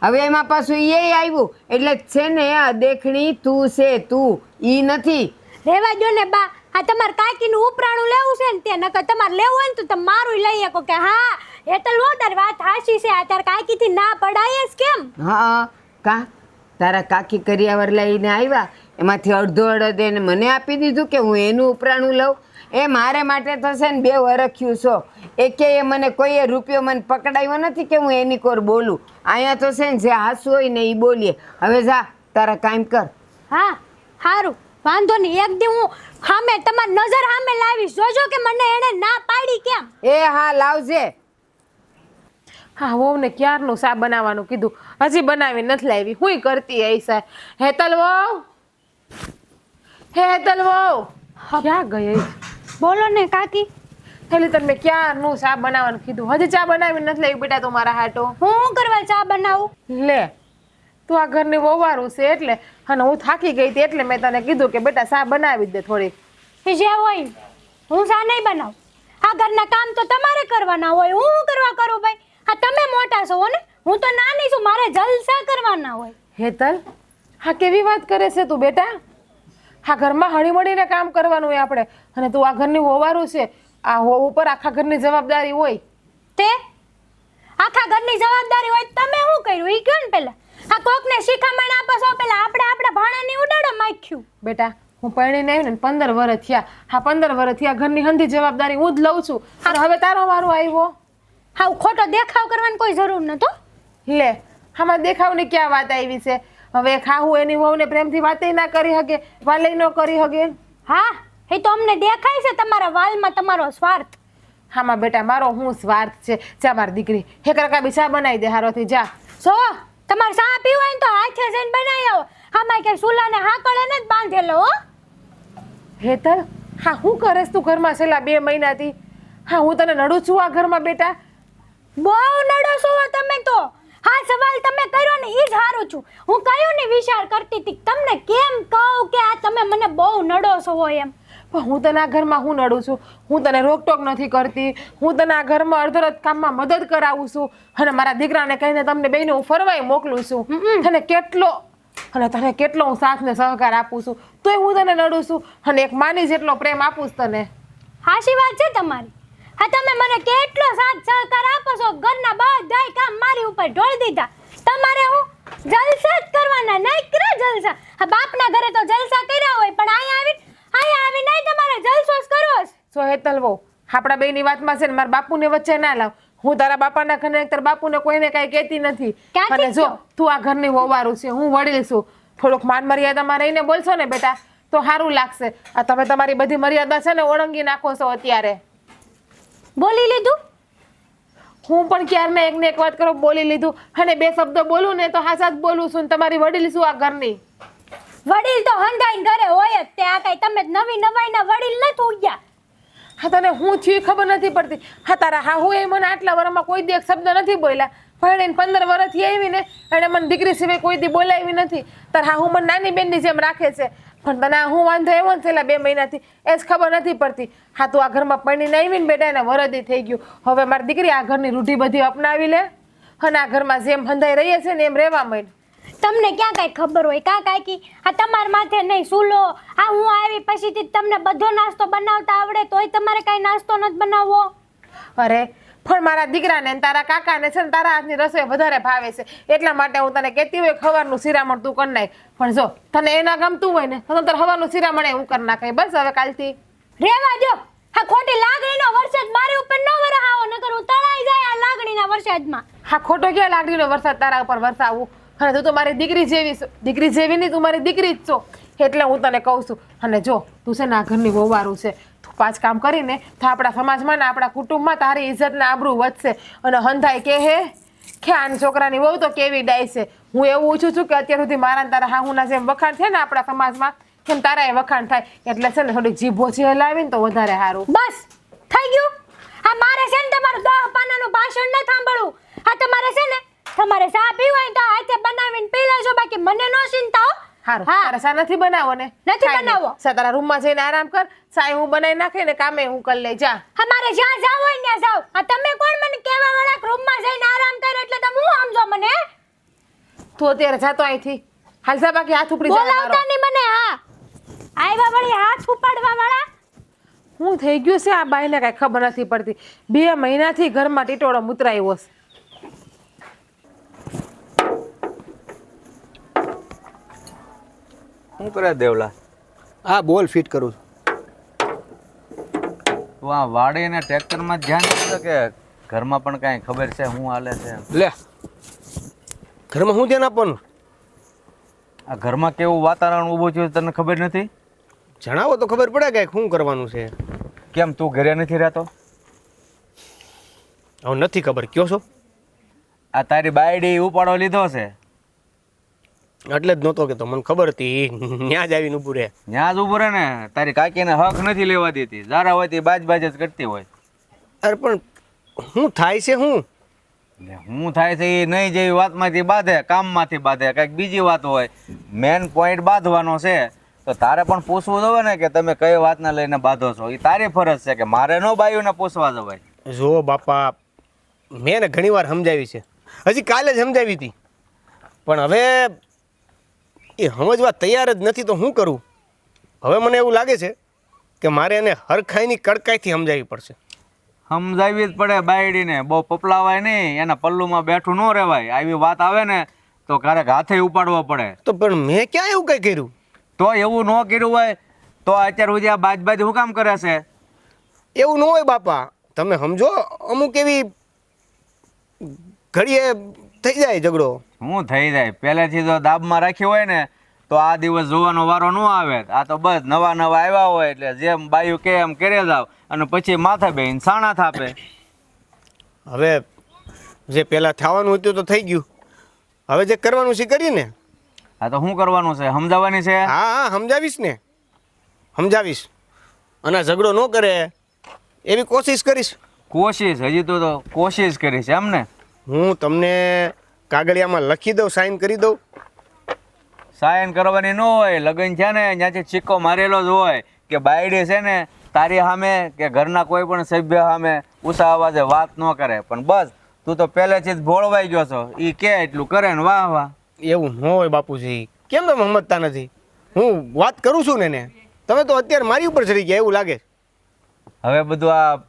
હવે એમાં પાછું એ આવ્યું એટલે છે ને દેખણી તું છે તું ઈ નથી. રેવા દો ને બા, આ તમાર કાકીનું ઉપરાણું લેવું છે ને તે નકર તમારે લેવું હોય ને તો તમે મારું લઈ શકો કે હા હેતલ વો તાર વાત હાચી છે, આ તાર કાકીથી ના પડાય જ કેમ? હા કા તારા કાકી કરિયાવર લઈને આવ્યા એમાંથી અડધો અડધ એને મને આપી દીધું કે હું એનું ઉપરાણું લઉં. એ મારે માટે તો છે ને 2 વરખ્યું છો. એકે મને કોઈએ રૂપિયો મને પકડાયો નથી કે હું એની કોર બોલું. અહીંયા તો છે ને જે હાસું હોય ને એ બોલીએ. હવે જા તારા કામ કર. હા હારું વાંધો નહીં, એક દી હું સામે તમારી નજર સામે લાવીશ, જોજો કે મને એને ના પાડી કેમ. એ હા લાવજે. હા વહુને ક્યારનું શા બનાવવાનું કીધું, હજી બનાવી નથી લાવી. હુંય કરતી ऐसा. હેતલ વહુ, હેતલ વહુ ક્યાં ગઈ? બોલો ને કાકી. એટલે તમે ક્યારનું શા બનાવવાનું કીધું, હજી ચા બનાવી નથી લાવી બેટા તું મારા હાટો? હું કરવા ચા બનાવું? લે તું આ ઘરની વહુવારું છે એટલે, અને હું થાકી ગઈ હતી એટલે મેં તને કીધું કે બેટા શા બનાવી દે થોડીક. એ જે હોય હું ચા નહીં બનાવું. આ ઘરના કામ તો તમારે કરવાના હોય, હું શું કરવા કરું ભાઈ? આ તમે મોટા છો ને, હું તો નાની છું, મારે જલસા કરવાના હોય. હેતલ હા કેવી વાત કરે છે તું બેટા? આ ઘરમાં હળીમળીને કામ કરવાનું હોય આપણે, અને તું આ ઘરની વહુવારું છે. આ વહુ ઉપર આખા ઘરની જવાબદારી હોય. તે આખા ઘરની જવાબદારી હોય તમે શું કર્યું ઈ કયો ને પેલા? આ કોકને શિખામણ આપો છો પેલા આપણે આપણા ભાણાની ઉડાડો માખ્યું. બેટા હું પરણીને આવી ને 15 વર્ષ થયા. હા 15 વર્ષ થયા ઘરની હંધી જવાબદારી હું જ લઉં છું, અને હવે તારો વારો આવ્યો. હા ખોટો દેખાવ કરવાની કોઈ જરૂર નતો. લે આમાં દેખાવની ક્યાં વાત આવી છે? હવે ખાવું એની વહુને પ્રેમથી વાતે ના કરી શકે, વાલે ન કરી શકે. હા એ તો અમને દેખાય છે તમારા વાલમાં તમારો સ્વાર્થ. હામાં બેટા મારો હું સ્વાર્થ છે? જા મારી દીકરી હેકરકા બી ચા બનાવી દે હારોથી જા. જો તમારે ચા પીવું હોય ને તો હાથે જઈને બનાવી આવો, આમાં કે સુલાને હાકળે ને જ બાંધેલો હો. હેતલ હા હું કરેશ તું ઘરમાં છેલ્લા 2 મહિનાથી? હા હું તને નડું છું આ ઘરમાં બેટા? બહુ નડો છો તમે તો. હા સવાલ તમે કર્યો ને ઈ જ હારું છું. હું કયો ને વિચાર કરતી હતી તમને કેમ કહું કે આ તમે મને બહુ નડો છો હોય એમ. પણ હું તને આ ઘરમાં હું નડું છું? હું તને રોકટોક નથી કરતી, હું તને આ ઘરમાં અડધરત કામમાં મદદ કરાવું છું, અને મારા દીકરાને કહીને તમને બેયને હું ફરવાય મોકલું છું. તને કેટલો હું સાથ ને સહકાર આપું છું, તોય હું તને નડું છું, અને એક માની જેટલો પ્રેમ આપું છું તને. હાચી વાત છે તમારી. હા તમે મને કેટલો સાથ સહકાર આપો છો, ઘરના બધાય કામ મારી ઉપર ઢોળી દીધા. તમારે હું જલસા જ કરવાના, નહીં કરે જલસા. હા બાપના ઘરે તો જલસા કર્યા હોય, પણ અહીંયા આવી નહીં તમારે જલસો જ કરવો છે. સો હેતલ વહુ આપણા બેયની વાતમાં છે ને મારા બાપુને વચ્ચે ના લાવ. હું તારા બાપાના ઘરે તારા બાપુને કોઈને કાંઈ કહેતી નથી. ક્યાંથી અને જો તું આ ઘરની વહુવારું છે, હું વડીલ છું, થોડુંક માન મર્યાદામાં રહીને બોલશો ને બેટા તો સારું લાગશે. આ તમે તમારી બધી મર્યાદા છે ને ઓળંગી નાખો છો અત્યારે. બોલી લીધું? હું પણ ક્યારના એકને એક વાત કરો બોલી લીધું, અને 2 શબ્દો બોલું ને તો હાસા જ બોલું છું, તમારી વડીલ છું આ ઘરની. વડીલ તો હંધાઈને ઘરે હોય જ તે, આ કઈ તમે નવી નવાઈના વડીલ નથી ઉગ્યા. હા તને હું થયું ખબર નથી પડતી. હા તારા હાહુ એ મને આટલા વર્ષમાં કોઈ દી એક શબ્દ નથી બોલ્યા. પરણીને 15 વર્ષથી આવી ને એને મને દીકરી સિવાય કોઈ દી બોલાવી નથી. તારા હાહુ મને નાની બેનની જેમ રાખે છે, પણ તને હું વાંધો એવો ને છેલ્લા 2 મહિનાથી એ જ ખબર નથી પડતી. હા તું આ ઘરમાં પરણીને આવી ને બેટા એને વરદી થઈ ગયું. હવે મારી દીકરી આ ઘરની રૂઢી બધી અપનાવી લે, અને આ ઘરમાં જેમ હંધાઈ રહીએ છે ને એમ રહેવા માંડ. તમને ક્યાં કઈ ખબર હોય કા કાકી? આ તમાર માથે નહીં સુલો. આ હું આવી પછીથી તમને બધો નાસ્તો બનાવતા આવડે તોય તમારે કઈ નાસ્તો નથી બનાવવો. અરે પણ મારા દીકરાને ને તારા કાકાને છે ને તારા હાથની રસોઈ વધારે ભાવે છે, એટલા માટે હું તને કહેતી હોય ખવારનું શિરામણ તું કરી નાખ. પણ જો તને એના ગમતું હોય ને તો તારે હવાનું શિરામણ હું કરી નાખાય. બસ હવે કાલથી રેવા દો. આ ખોટી લાગણીનો વરસાદ મારી ઉપર ન વરહાવો, નકર હું તણાઈ જાય આ લાગણીના વરસાદમાં. હા ખોટો ક્યાં લાગણીનો વરસાદ તારા ઉપર વરસાવું? અને તું તો મારી દીકરી જેવી છો. દીકરી જેવી નહીં, તું મારી દીકરી જ છો, એટલે હું તને કહું છું. અને જો તું છે ને આ ઘરની વહુવારું છે, તું 5 કામ કરીને તો આપણા સમાજમાં ને આપણા કુટુંબમાં તારી ઇજ્જત ને આબરૂ વધશે. અને હંધાય કે હે કે આની છોકરાની વહુ તો કેવી ડાય છે. હું એવું ઈચ્છું છું કે અત્યાર સુધી મારા તારા હાહુના જેમ વખાણ છે ને આપણા સમાજમાં, કેમ તારા એ વખાણ થાય. એટલે છે ને થોડીક જીભ ઓછી હલાવીને તો વધારે સારું. બસ થઈ ગયું. આ મારે છે ને તમારું 10 પાનાનું ભાષણ ન સાંભળવું. આ તમારે છે ને તમારે ચા પીવી હોય તો હાથે બનાવીને પી લેજો, બાકી મને નો ચિંતા હો. સારું તારે ચા નથી બનાવો ને? નથી બનાવો. તારા રૂમમાં જઈને આરામ કર, ચા હું બનાવી નાખી ને કામે હું કરી લઈ જા. અમારે જ્યાં જાવ હોય ત્યાં જાવ. આ તમે કોણ મને કહેવા વાળા રૂમમાં જઈને આરામ કરે એટલે તમે હું સમજો મને? તું અત્યારે જાતો અહીંથી હાલસા, બાકી હાથ ઉપડી જાય બોલાવતા મારો. નહીં મને. હા આવ્યા વળી હાથ ઉપાડવા વાળા. હું થઈ ગયું છે આ બાઈને કાંઈ ખબર નથી પડતી. 2 મહિનાથી ઘરમાં ટીટોળો મુતરાયો છે. શું કરે દેવલા? હા બોલ ફિટ કરું છું. તું આ વાડી ને ટ્રેક્ટરમાં જ ધ્યાન દે કે ઘરમાં પણ કાંઈ ખબર છે શું હાલે છે? લે ઘરમાં શું ધ્યાન આપવાનું? આ ઘરમાં કેવું વાતાવરણ ઊભું થયું તને ખબર નથી? જણાવો તો ખબર પડે કે શું કરવાનું છે. કેમ તું ઘરે નથી રહેતો? હવે નથી ખબર કયો છો આ તારી બાયડી ઉપાડો લીધો છે, એટલે જ નહોતો કે તો મને ખબર હતી ત્યાં જ આવીને ઊભું રહે. ત્યાં જ ઊભું રહે ને. તારી કાકીને હક નથી લેવા દેતી, જારા હોય તે બાજ જ કરતી હોય. અરે પણ શું થાય છે શું? એટલે હું થાય છે એ નહીં જેવી વાતમાંથી બાંધે, કામમાંથી બાંધે, કંઈક બીજી વાત હોય. મેન પોઈન્ટ બાંધવાનો છે તો તારે પણ પૂછવું જોઈએ ને કે તમે કઈ વાતને લઈને બાંધો છો. એ તારી ફરજ છે કે મારે ન બાયુને પૂછવા જવાય. જો બાપા મેં એને ઘણી વાર સમજાવી છે, હજી કાલે જ સમજાવી હતી, પણ હવે એ સમજવા તૈયાર જ નથી. તો શું કરું? હવે મને એવું લાગે છે કે મારે એને હરખાઈની કડકાઈથી સમજાવવી પડશે. સમજાવવી જ પડે બાયડીને, બહુ પપલાવાય નહીં, એના પલ્લુમાં બેઠું ન રહેવાય. આવી વાત આવે ને તો ક્યારેક હાથે ઉપાડવો પડે. તો પણ મેં ક્યાં એવું કંઈ કર્યું? તો એવું ન કર્યું હોય તો અત્યાર સુધી આ બાજ શું કામ કરે છે? એવું ન હોય બાપા, તમે સમજો. અમુક એવી ઘડીએ થઈ જાય ઝઘડો. શું થઈ જાય? પહેલેથી તો દાબમાં રાખ્યું હોય ને તો આ દિવસ જોવાનો વારો ન આવે. આ તો બસ નવા નવા આવ્યા હોય એટલે જેમ બાયું કે એમ કરે જાવ અને પછી માથે બેહીને સાણા થાપે. હવે જે પહેલાં થવાનું હતું તો થઈ ગયું, હવે જે કરવાનું છે કરીએ ને. આ તો શું કરવાનું છે? સમજાવવાની છે. હા હા સમજાવીશ ને, સમજાવીશ. અને ઝઘડો ન કરે એવી કોશિશ કરીશ. કોશિશ? હજી તો કોશિશ કરી છે એમ ને? હું તમને કાગળિયામાં લખી દઉં, સાઈન કરી દઉં. સાયન કરવાની ન હોય. લગ્ન છે ને ત્યાંથી સિક્કો મારેલો જ હોય કે બાયડી છે ને તારી સામે કે ઘરના કોઈ પણ સભ્ય સામે ઊંચા અવાજે વાત ન કરે. પણ બસ તું તો પહેલેથી જ ભોળવાઈ ગયો છો. એ કે એટલું કરે ને વાહ વાહ. એવું ન હોય બાપુજી, કેમ તમે સમજતા નથી? હું વાત કરું છું ને એને, તમે તો અત્યારે મારી ઉપર ચડી ગયા એવું લાગે. હવે બધું આ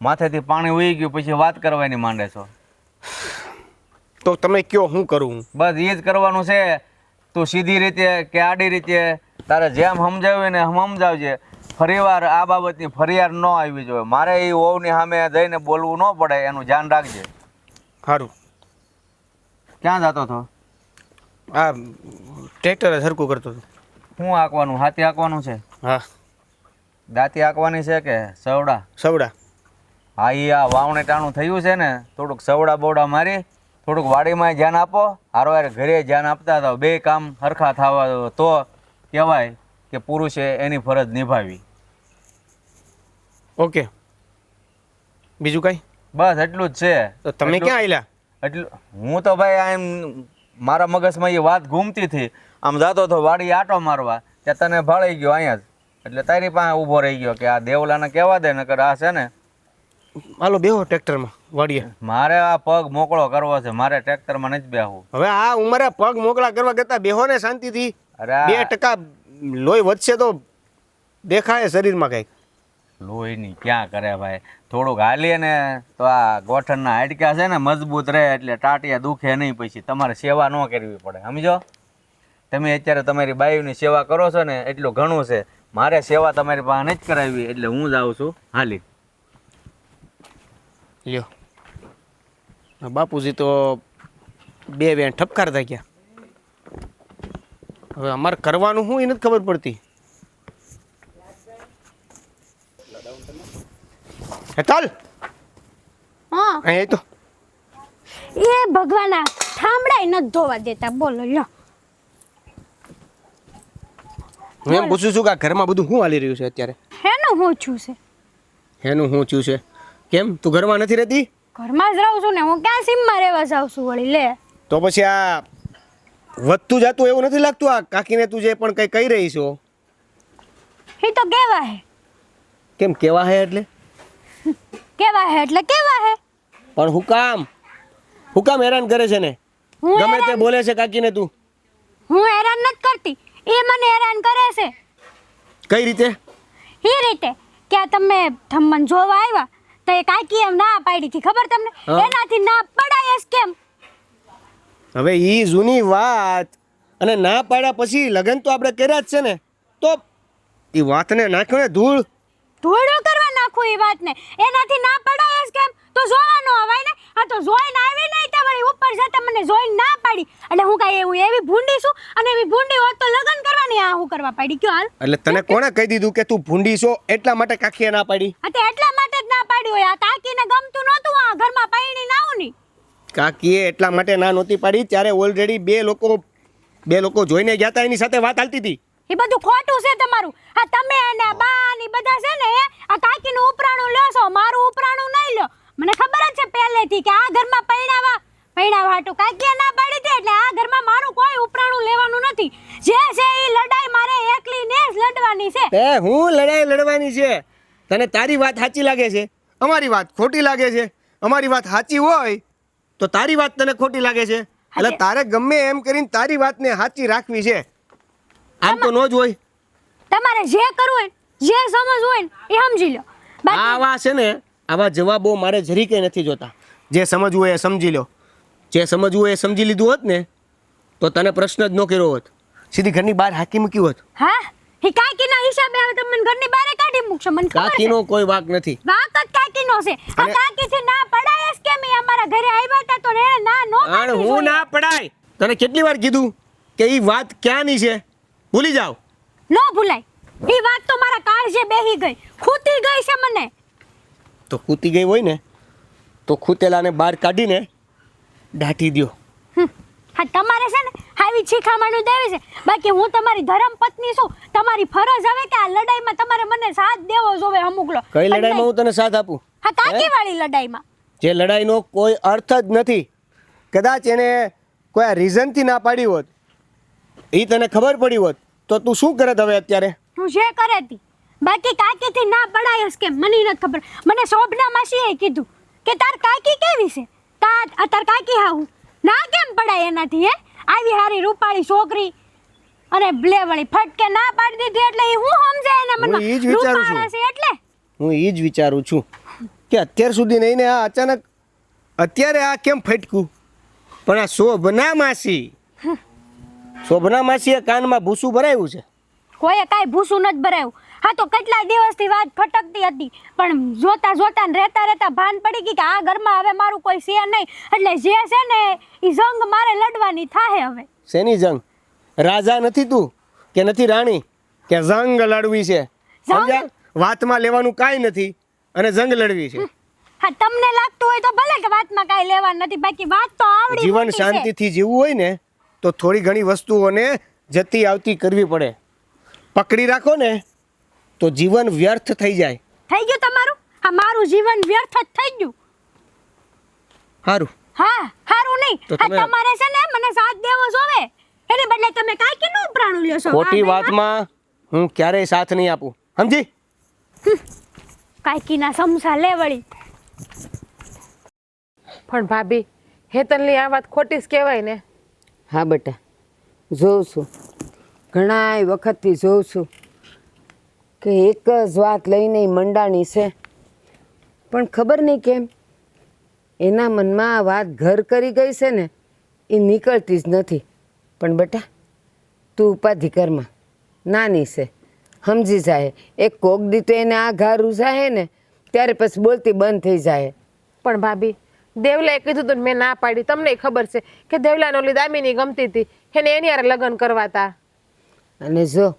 માથેથી પાણી ઉઈ ગયું પછી વાત કરવાની માંડે છો. તો તમે કયો શું કરું? બસ એ જ કરવાનું છે. તું સીધી રીતે કે આડી રીતે તારે જેમ સમજાવ્યું ને સમજાવજે. ફરીવાર આ બાબતની ફરિયાદ ન આવી જોઈએ. મારે એ વહુની સામે જઈને બોલવું ન પડે એનું ધ્યાન રાખજે. સારું. ક્યાં જતો હતો? આ ટ્રેક્ટર સરખું કરતો હતો. શું હાંકવાનું? હાથી હાંકવાનું છે? હા. દાંતી હાંકવાની છે કે સવડા? સવડા. હા એ આ વાવણે ટાણું થયું છે ને થોડુંક સવડા બોવડા મારી થોડુંક વાડીમાં ધ્યાન આપો. હારવાર ઘરે ધ્યાન આપતા હતા. બે કામ હરખા થવા દો તો કહેવાય કે પુરુષે એની ફરજ નિભાવી. ઓકે. બીજું કાંઈ? બસ એટલું જ છે. તો તમે ક્યાં આવેલા? એટલું હું તો ભાઈ આમ મારા મગજમાં એ વાત ઘૂમતી હતી. આમ જાતો હતો વાડી આટો મારવા, ત્યાં તને ભાળી ગયો અહીંયા જ. એટલે તારી પાસે ઊભો રહી ગયો કે આ દેવલાને કહેવા દે નકર આ છે ને. હાલો બેહો ટ્રેક્ટરમાં વાડીએ. મારે આ પગ મોકળો કરવો છે. મારે ટ્રેક્ટરમાં નથી બેહવું. હવે આ ઉંમરે પગ મોકળા કરવા કરતા બેહો ને શાંતિથી. અરે આ 2% લોહી વધશે તો દેખાય શરીરમાં કંઈક. લોહીની ક્યાં કરે ભાઈ. થોડુંક હાલીએ ને તો આ ગોઠણના હાડકા છે ને મજબૂત રહે એટલે ટાટિયા દુખે નહીં. પછી તમારે સેવા ન કરવી પડે. સમજો? તમે અત્યારે તમારી બાયુની સેવા કરો છો ને એટલું ઘણું છે. મારે સેવા તમારી પાસે નથી કરાવી એટલે હું જાઉં છું હાલી. લ્યો બાપુજી તો 2 વેણ ઠપકારતા ગયા. હવે અમારે કરવાનું શું એ નથી ખબર પડતી. ચાલ હા અહીં તો એ ભગવાના ઠામડાય નથી ધોવા દેતા. બોલો લ્યો. હું એમ પૂછું છું કે આ ઘરમાં બધું શું હાલી રહ્યું છે અત્યારે? હેનું હું છું છે? એનું શું થયું છે? કેમ તું ઘરમાં નથી રહેતી? ઘરમાં જ રહું છું ને. હું ક્યાં સીમમાં રહેવા જાઉં છું વળી? લે તો પછી આ વધતું જાતું એવું નથી લાગતું? આ કાકીને તું જે પણ કંઈ કહી રહી છો એ તો કેવા હે? કેમ કેવા હે એટલે? કેવા હે એટલે કેવા હે? પણ હું કામ હેરાન કરે છે ને? હું ગમે તે હેરાન- બોલે છે કાકીને તું હું હેરાન નથી કરતી, એ મને હેરાન કરે છે. કઈ રીતે? એ રીતે કે આ તમે મને જોવા આવ્યા તો એ કાકી એમ ના પાડી હતી, ખબર તમને? હા. એનાથી ના પડાય જ કેમ? હવે ઈ જૂની વાત, અને ના પાડ્યા પછી લગ્ન તો આપણે કર્યા જ છે ને, તો ઈ વાતને નાખ્યો ને ધૂળ. ધોળો કરવા નાખું એ વાતને, એનાથી ના પડાય જ કેમ? તો જોવાનો અવાય ને, આ તો જોઈને આવી નહીં તો વળી ઉપર જતા મને જોઈને ના પાડી. એટલે હું કાંઈ એવું એવી ભૂંડી છું? અને એવી ભૂંડી હોત તો લગ્ન કરવાની, આ હું કરવા પાડી કયો હાલ? એટલે તને કોણે કહી દીધું કે તું ભૂંડી છો એટલા માટે કાકીએ ના પાડી? આ તો એટલા માટે જ ના પાડી હોય, આ કાકીને ગમતું નહોતું આ ઘરમાં પૈણી ના આવું ની. કાકીએ એટલા માટે ના નહોતી પાડી, ત્યારે ઓલરેડી બે લોકો જોઈને ગયા હતા, એની સાથે વાત હાલતી હતી. એ બધું ખોટું છે તમારું. આ તમે અને આ બા ની બધા છે ને આ કાકીનું ઉપરાણું લ્યો છો, મારું ઉપરાણું નહીં લ્યો. મને ખબર જ છે પહેલેથી કે આ ઘરમાં પૈણાવા હાટું કાકીએ ના પાડી હતી, એટલે આ ઘરમાં મારું કોઈ ઉપરાણું લેવાનું નથી. જે છે એ લડાઈ મારે એકલીને જ લડવાની છે. એ હું લડાઈ લડવાની છે? તને તારી વાત સાચી લાગે છે, અમારી વાત ખોટી લાગે છે. અમારી વાત સાચી હોય તો તારી વાત તને ખોટી લાગે છે, એટલે તારે ગમે એમ કરીને તારી વાતને સાચી રાખવી છે. આમ તો ન જ હોય. તમારે જે કરવું હોય ને, જે સમજવું હોય ને એ સમજી લો. બાકી આવા છે ને, આવા જવાબો મારે જરી કંઈ નથી જોતા. જે સમજવું હોય એ સમજી લો. જે સમજવું હોય એ સમજી લીધું હોત ને તો તને પ્રશ્ન જ ન કર્યો હોત, સીધી ઘરની બહાર હાકી મૂક્યું હોત. હા, એ કાકીના હિસાબે હવે તમે મને ઘરની બહાર કાઢી મૂકશો, મને ખબર છે. કાકીનો કોઈ વાંક નથી. વાંક જ કાકીનો છે. આ અને- કાકીથી ના પડાય જ કેમ? એ અમારા ઘરે આવ્યા હતા તો એને ના નો આણ પાડવી હું જોઈએ. ના પડાય. તને કેટલી વાર કીધું કે ઈ વાત ક્યાંની છે? ભૂલી જાઓ. નો ભૂલાય. એ વાત તો મારા કાળજે બેહી ગઈ, ખૂતી ગઈ છે મને. તો ખૂતી ગઈ હોય ને તો ખૂતેલાને બહાર કાઢીને દાટી દ્યો. હા, તમારે છે ને આવી શીખામણું દેવી છે. બાકી હું તમારી ધર્મ પત્ની છું, તમારી ફરજ હવે કે આ લડાઈમાં તમારે મને સાથ દેવો જોવે અમુક લો. કઈ લડાઈમાં હું તને સાથ આપું? હા, કાકી વાળી લડાઈમાં. જે લડાઈનો કોઈ અર્થ જ નથી. કદાચ એને કોઈ રીઝનથી ના પાડી હોત, એ તને ખબર પડી હોત તો તું શું કરત હવે અત્યારે? હું જે કરે તી. બાકી કાકીથી ના પડાય જ કેમ? મને નથી ખબર. મને શોભના માસીએ કીધું કે તાર કાકી કેવી છે, તાર કાકી હાવું ના કેમ પડાય એનાથી? હે, આવી હારી રૂપાળી છોકરી અને બ્લે વળી ફટકે ના પાડી દીધી, એટલે એ હું સમજે એના હું ઈ જ મનમાં વિચારું છું. રૂપાળા છે એટલે. હું એ જ વિચારું છું કે અત્યાર સુધી નહીં ને આ અચાનક અત્યારે આ કેમ ફટકું? પણ આ શોભના માસીએ કાનમાં ભૂસું ભરાયું છે. કોઈએ કાંઈ ભૂસું નથી ભરાયું. હા, તો કેટલા દિવસથી વાત ફટકતી હતી, પણ જોતા ને રહેતા ભાન પડી ગઈ કે આ ઘરમાં હવે મારું કોઈ છે નહીં, એટલે જે છે ને એ જંગ મારે લડવાની થાહે હવે. શેની જંગ? રાજા નથી તું કે નથી રાણી કે જંગ લડવી છે? સમજ્યા? વાતમાં લેવાનું કાંઈ નથી અને જંગ લડવી છે. હા, તમને લાગતું હોય તો ભલે કે વાતમાં કાંઈ લેવાનું નથી, બાકી વાત તો આવડી જીવન મોટી છે. શાંતિથી જીવવું હોય ને તો થોડી ઘણી વસ્તુઓને જતી આવતી કરવી પડે. પકડી રાખો ને તો જીવન વ્યર્થ થઈ જાય. થઈ ગયું તમારું? હા, મારું જીવન વ્યર્થ જ થઈ ગયું. સારું. હા, હારું નહીં. તો હા, તમે- તમારે છે ને મને સાથ દેવો જોવે, એને બદલે તમે કાકીનું ઉપરાણું લ્યો છો. ખોટી હા, વાતમાં હું ક્યારેય સાથ નહીં આપું, સમજી? કાકીના સમસા લે વળી. પણ ભાભી, હેતલની આ વાત ખોટી જ કહેવાય ને? હા બેટા, જોઉં છું, ઘણા વખતથી જોઉં છું કે એક જ વાત લઈને ઈ મંડાણી છે, પણ ખબર નહીં કેમ એના મનમાં આ વાત ઘર કરી ગઈ છે ને, એ નીકળતી જ નથી. પણ બેટા, તું ઉપાધિ કરમાં, નાની છે, સમજી જાય. એક કોક દી તો એને આ ઘા રૂઝાય ને ત્યારે પછી બોલતી બંધ થઈ જાય. પણ ભાભી, દેવલાએ કીધું તું ને મેં ના પાડી. તમને ખબર છે કે દેવલાને ઓલી દામિની ગમતી હતી, એને એની હારે લગ્ન કરવા હતા. અને જો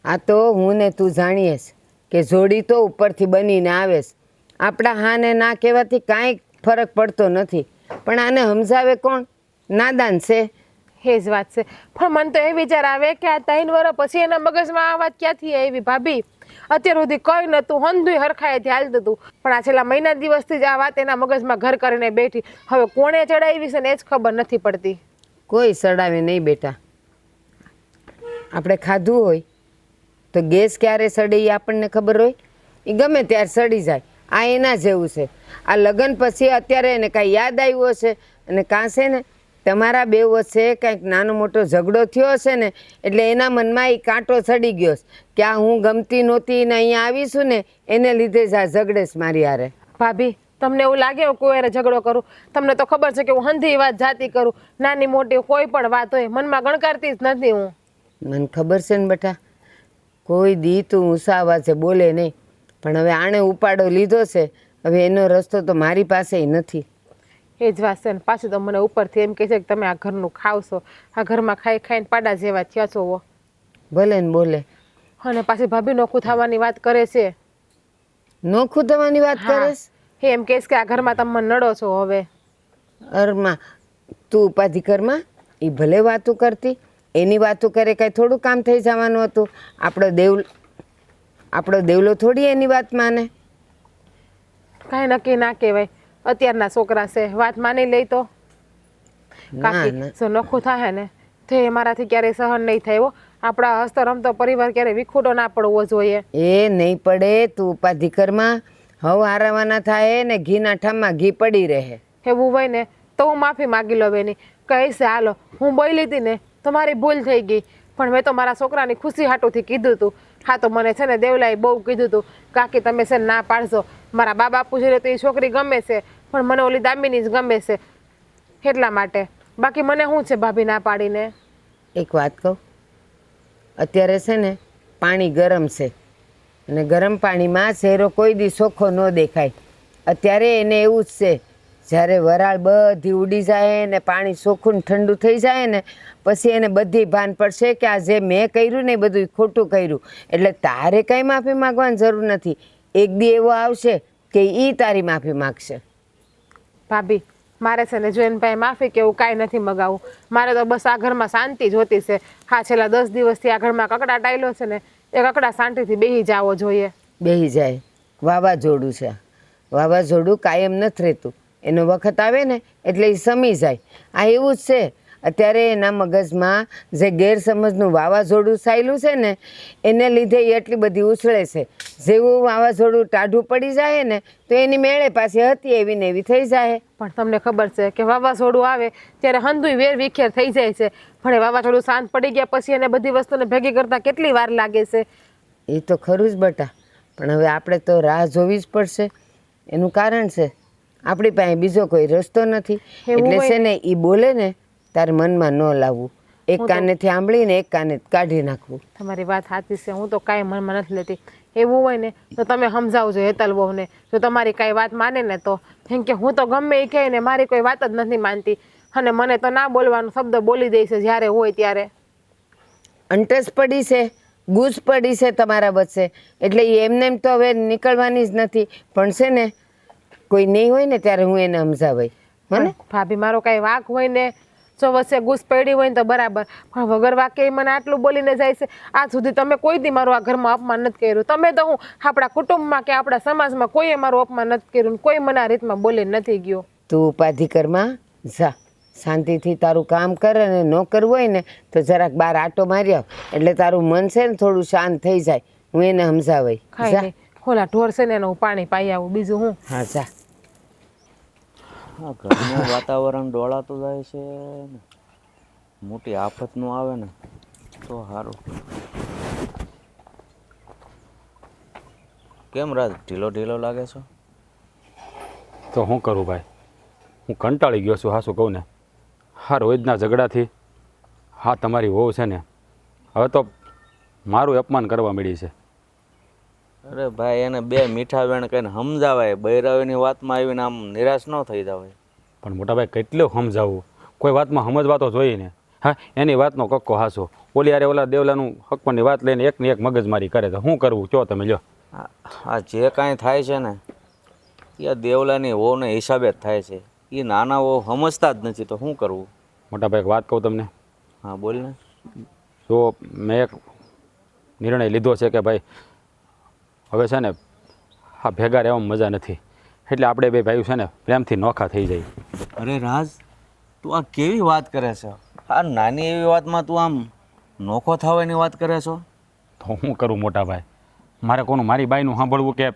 આ તો હું ને તું જાણીએ છે કે જોડી તો ઉપરથી બનીને આવે છે. આપણા હા ને ના કહેવાથી કાંઈ ફરક પડતો નથી, પણ આને સમજાવે કોણ? નાદાન છે. એ જ વાત છે. પણ મને તો એ વિચાર આવે કે આ 3 વર્ષ પછી એના મગજમાં આ વાત ક્યાંથી આવી ભાભી? અત્યાર સુધી કઈ નતું, હંધુય હરખાયેથી હાલતું હતું, પણ આ છેલ્લા મહિના દિવસથી જ આ વાત એના મગજમાં ઘર કરીને બેઠી. હવે કોણે ચડાવી છે ને એ જ ખબર નથી પડતી. કોઈ સડાવે નહીં બેટા. આપણે ખાધું હોય તો ગેસ ક્યારે સડે એ આપણને ખબર હોય? એ ગમે ત્યારે સડી જાય. આ એના જેવું છે. આ લગ્ન પછી અત્યારે એને કાંઈ યાદ આવ્યું હશે અને કાં છે ને તમારા બે વચ્ચે કંઈક નાનો મોટો ઝઘડો થયો હશે ને એટલે એના મનમાં એ કાંટો ચડી ગયો છે કે આ હું ગમતી નહોતી ને અહીંયા આવીશું ને એને લીધે જ આ ઝઘડેશ મારી હારે. ભાભી તમને એવું લાગે હું કોઈ હારે ઝઘડો કરું? તમને તો ખબર છે કે હું હંધી વાત જાતી કરું, નાની મોટી કોઈ પણ વાત હોય મનમાં ગણકારતી જ નથી હું. મને ખબર છે ને બેટા, કોઈ દી તું ઊંચા અવાજે બોલે નહીં, પણ હવે આણે ઉપાડો લીધો છે, હવે એનો રસ્તો તો મારી પાસે નથી. એ જ વાત છે ને, પાછું તો મને ઉપરથી એમ કહે છે કે તમે આ ઘરનું ખાવશો, આ ઘરમાં ખાઈ ખાઈને પાડા જેવા થયા છો. ભલે ને બોલે. અને પાછી ભાભી નોખું થવાની વાત કરે છે. નોખું થવાની વાત કરીશ? એમ કહેશ કે આ ઘરમાં તમે મને નડો છો. હવે અરમાં તું ઉપાધિ કરમાં, એ ભલે વાતું કરતી, એની વાતું કરે કાંઈ થોડું કામ થઈ જવાનું હતું. આપણો દેવલો થોડી એની વાત માને. કાંઈ નક્કી ના કહેવાય, અત્યારના છોકરા છે, વાત માની લઈ તો. કાકી જો નોખું થાય ને તો એ મારાથી ક્યારેય સહન નહીં થાય. આપણા હસતો રમતો પરિવાર ક્યારેય વિખૂટો ના પડવો જોઈએ. એ નહીં પડે, તું ઉપાધિ કરમાં. હવે હારાવાના થાય ને ઘીના ઠામમાં ઘી પડી રહે. એવું હોય ને તો હું માફી માગી લો બેની, કહીશ હાલો હું બોલી હતી ને તો મારી ભૂલ થઈ ગઈ, પણ મેં તો મારા છોકરાની ખુશી હાટુથી કીધું હતું. હા તો મને છે ને દેવલાએ બહુ કીધું હતું કાકી તમે છે ને ના પાડશો, મારા બા બાપુ છે તો એ છોકરી ગમે છે પણ મને ઓલી દામિની જ ગમે છે એટલા માટે. બાકી મને શું છે ભાભી ના પાડીને. એક વાત કહું, અત્યારે છે ને પાણી ગરમ છે અને ગરમ પાણીમાં શેરો કોઈ દી ચોખ્ખો ન દેખાય. અત્યારે એને એવું જ છે, જ્યારે વરાળ બધી ઉડી જાય ને પાણી ચોખ્ખું ઠંડુ થઈ જાય ને પછી એને બધી ભાન પડશે કે આ જે મેં કર્યું ને એ બધું ખોટું કર્યું. એટલે તારે કંઈ માફી માગવાની જરૂર નથી. એક દી એવો આવશે કે એ તારી માફી માગશે. ભાભી મારે છે ને જો એને પાસે માફી કે એવું કાંઈ નથી મગાવું. મારે તો બસ આ ઘરમાં શાંતિ જોતી છે. હા છેલ્લા 10 દિવસથી આ ઘરમાં કકડાટ આવેલો છે ને એ કકડા શાંતિથી બેસી જાવો જોઈએ. બેસી જાય. વાવાઝોડું છે, વાવાઝોડું કાયમ નથી રહેતું, એનો વખત આવે ને એટલે એ સમી જાય. આ એવું જ છે. અત્યારે એના મગજમાં જે ગેરસમજનું વાવાઝોડું ચાલ્યું છે ને એને લીધે એ એટલી બધી ઉછળે છે. જેવું વાવાઝોડું ટાઢું પડી જાય ને તો એની મેળે પાછી હતી એવી ને એવી થઈ જાય. પણ તમને ખબર છે કે વાવાઝોડું આવે ત્યારે હંધુય વેર વિખેર થઈ જાય છે, પણ એ વાવાઝોડું શાંત પડી ગયા પછી એને બધી વસ્તુને ભેગી કરતા કેટલી વાર લાગે છે. એ તો ખરું જ બટા, પણ હવે આપણે તો રાહ જોવી જ પડશે. એનું કારણ છે આપણી પાસે બીજો કોઈ રસ્તો નથી. એટલે છે ને એ બોલે ને તારે મનમાં ન લાવવું, એક કાનેથી સાંભળીને એક કાને કાઢી નાખવું. તમારી વાત સાચી છે, હું તો કાંઈ મનમાં નથી લેતી. એવું હોય ને તો તમે સમજાવજો હેતલ બહુને, જો તમારી કાંઈ વાત માને ને તો. કેમ કે હું તો ગમે એ કહે ને મારી કોઈ વાત જ નથી માનતી અને મને તો ના બોલવાનો શબ્દ બોલી દે છે જ્યારે હોય ત્યારે. અંટસ પડી છે, ગુજ પડી છે તમારા વચ્ચે, એટલે એ એમને એમ તો હવે નીકળવાની જ નથી. પણ છે ને કોઈ નહીં હોય ને ત્યારે હું એને સમજાવાય. મને ભાભી મારો કાંઈ વાંક હોય ને જો વચ્ચે ગુસ પડી હોય ને તો બરાબર, પણ વગર વાકે મને આટલું બોલીને જાય છે. આજ સુધી તમે કોઈ દી મારું આ ઘરમાં અપમાન નથી કર્યું. તમે તો હું આપણા કુટુંબમાં કે આપણા સમાજમાં કોઈએ મારું અપમાન નથી કર્યું, કોઈ મને આ રીતમાં બોલીને નથી ગયો. તું ઉપાધિ કરમાં જા, શાંતિથી તારું કામ કર અને ન કરવું હોય ને તો જરાક બહાર આટો મારી આવ એટલે તારું મન છે ને થોડું શાંત થઈ જાય. હું એને સમજાવાય. ખાઈ નહીં ખોલા ઢોર છે ને એને હું પાણી પાઈ આવું, બીજું હું. હા જા. આ ઘરનું વાતાવરણ ડોળાતું જાય છે ને મોટી આફતનું આવે ને તો સારું. કેમ રાજ ઢીલો ઢીલો લાગે છે? તો શું કરું ભાઈ, હું કંટાળી ગયો છું. હા શું કહું ને, હા રોજના ઝઘડાથી હા તમારી વહુ છે ને હવે તો મારું અપમાન કરવા મળી છે. અરે ભાઈ એને બે મીઠા વેણ કહીને સમજાવાય, બૈરાવીની વાતમાં આવીને આમ નિરાશ ન થઈ જવાય. પણ મોટા ભાઈ કેટલું સમજાવવું, કોઈ વાતમાં સમજવા તો જોઈએ ને. હા એની વાતનો કક્કો હાસો, ઓલી યારે ઓલા દેવલાનું હકવાની વાત લઈને એકની એક મગજમારી કરે તો શું કરવું કહો તમે. લ્યો આ જે કાંઈ થાય છે ને એ દેવલાની વહુને હિસાબે જ થાય છે. એ નાના વહુ સમજતા જ નથી તો શું કરવું. મોટા ભાઈ એક વાત કહું તમને. હા બોલ ને. જો મેં એક નિર્ણય લીધો છે કે ભાઈ હવે છે ને હા ભેગા રહેવામાં મજા નથી, એટલે આપણે બે ભાઈઓ છે ને પ્રેમથી નોખા થઈ જાય. અરે રાજ તું આ કેવી વાત કરે છે? આ નાની એવી વાતમાં તું આમ નોખો થવાની વાત કરે છો? તો હું કરું મોટા ભાઈ, મારે કોનું મારી બાઈનું સાંભળવું કે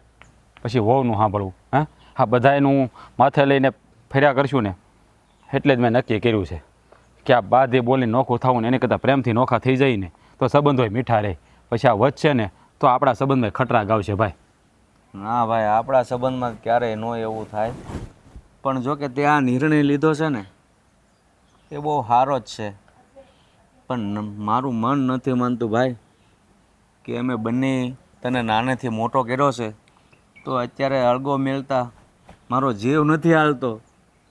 પછી વહુનું સાંભળવું? હા બધાયનું માથે લઈને ફર્યા કરશું ને એટલે જ મેં નક્કી કર્યું છે કે આ બાધે બોલીને નોખું થવું ને એને કરતાં પ્રેમથી નોખા થઈ જાય ને તો સંબંધોય મીઠા રહે. પછી આ વધશે ને તો આપણા સંબંધમાં ખતરાગ આવશે ભાઈ. ના ભાઈ, આપણા સંબંધમાં ક્યારેય ન એવું થાય. પણ જો કે તે આ નિર્ણય લીધો છે ને એ બહુ સારો જ છે. પણ મારું મન નથી માનતું ભાઈ કે અમે બંને તને નાનેથી મોટો કર્યો છે તો અત્યારે અળગો મેળતા મારો જીવ નથી હાલતો.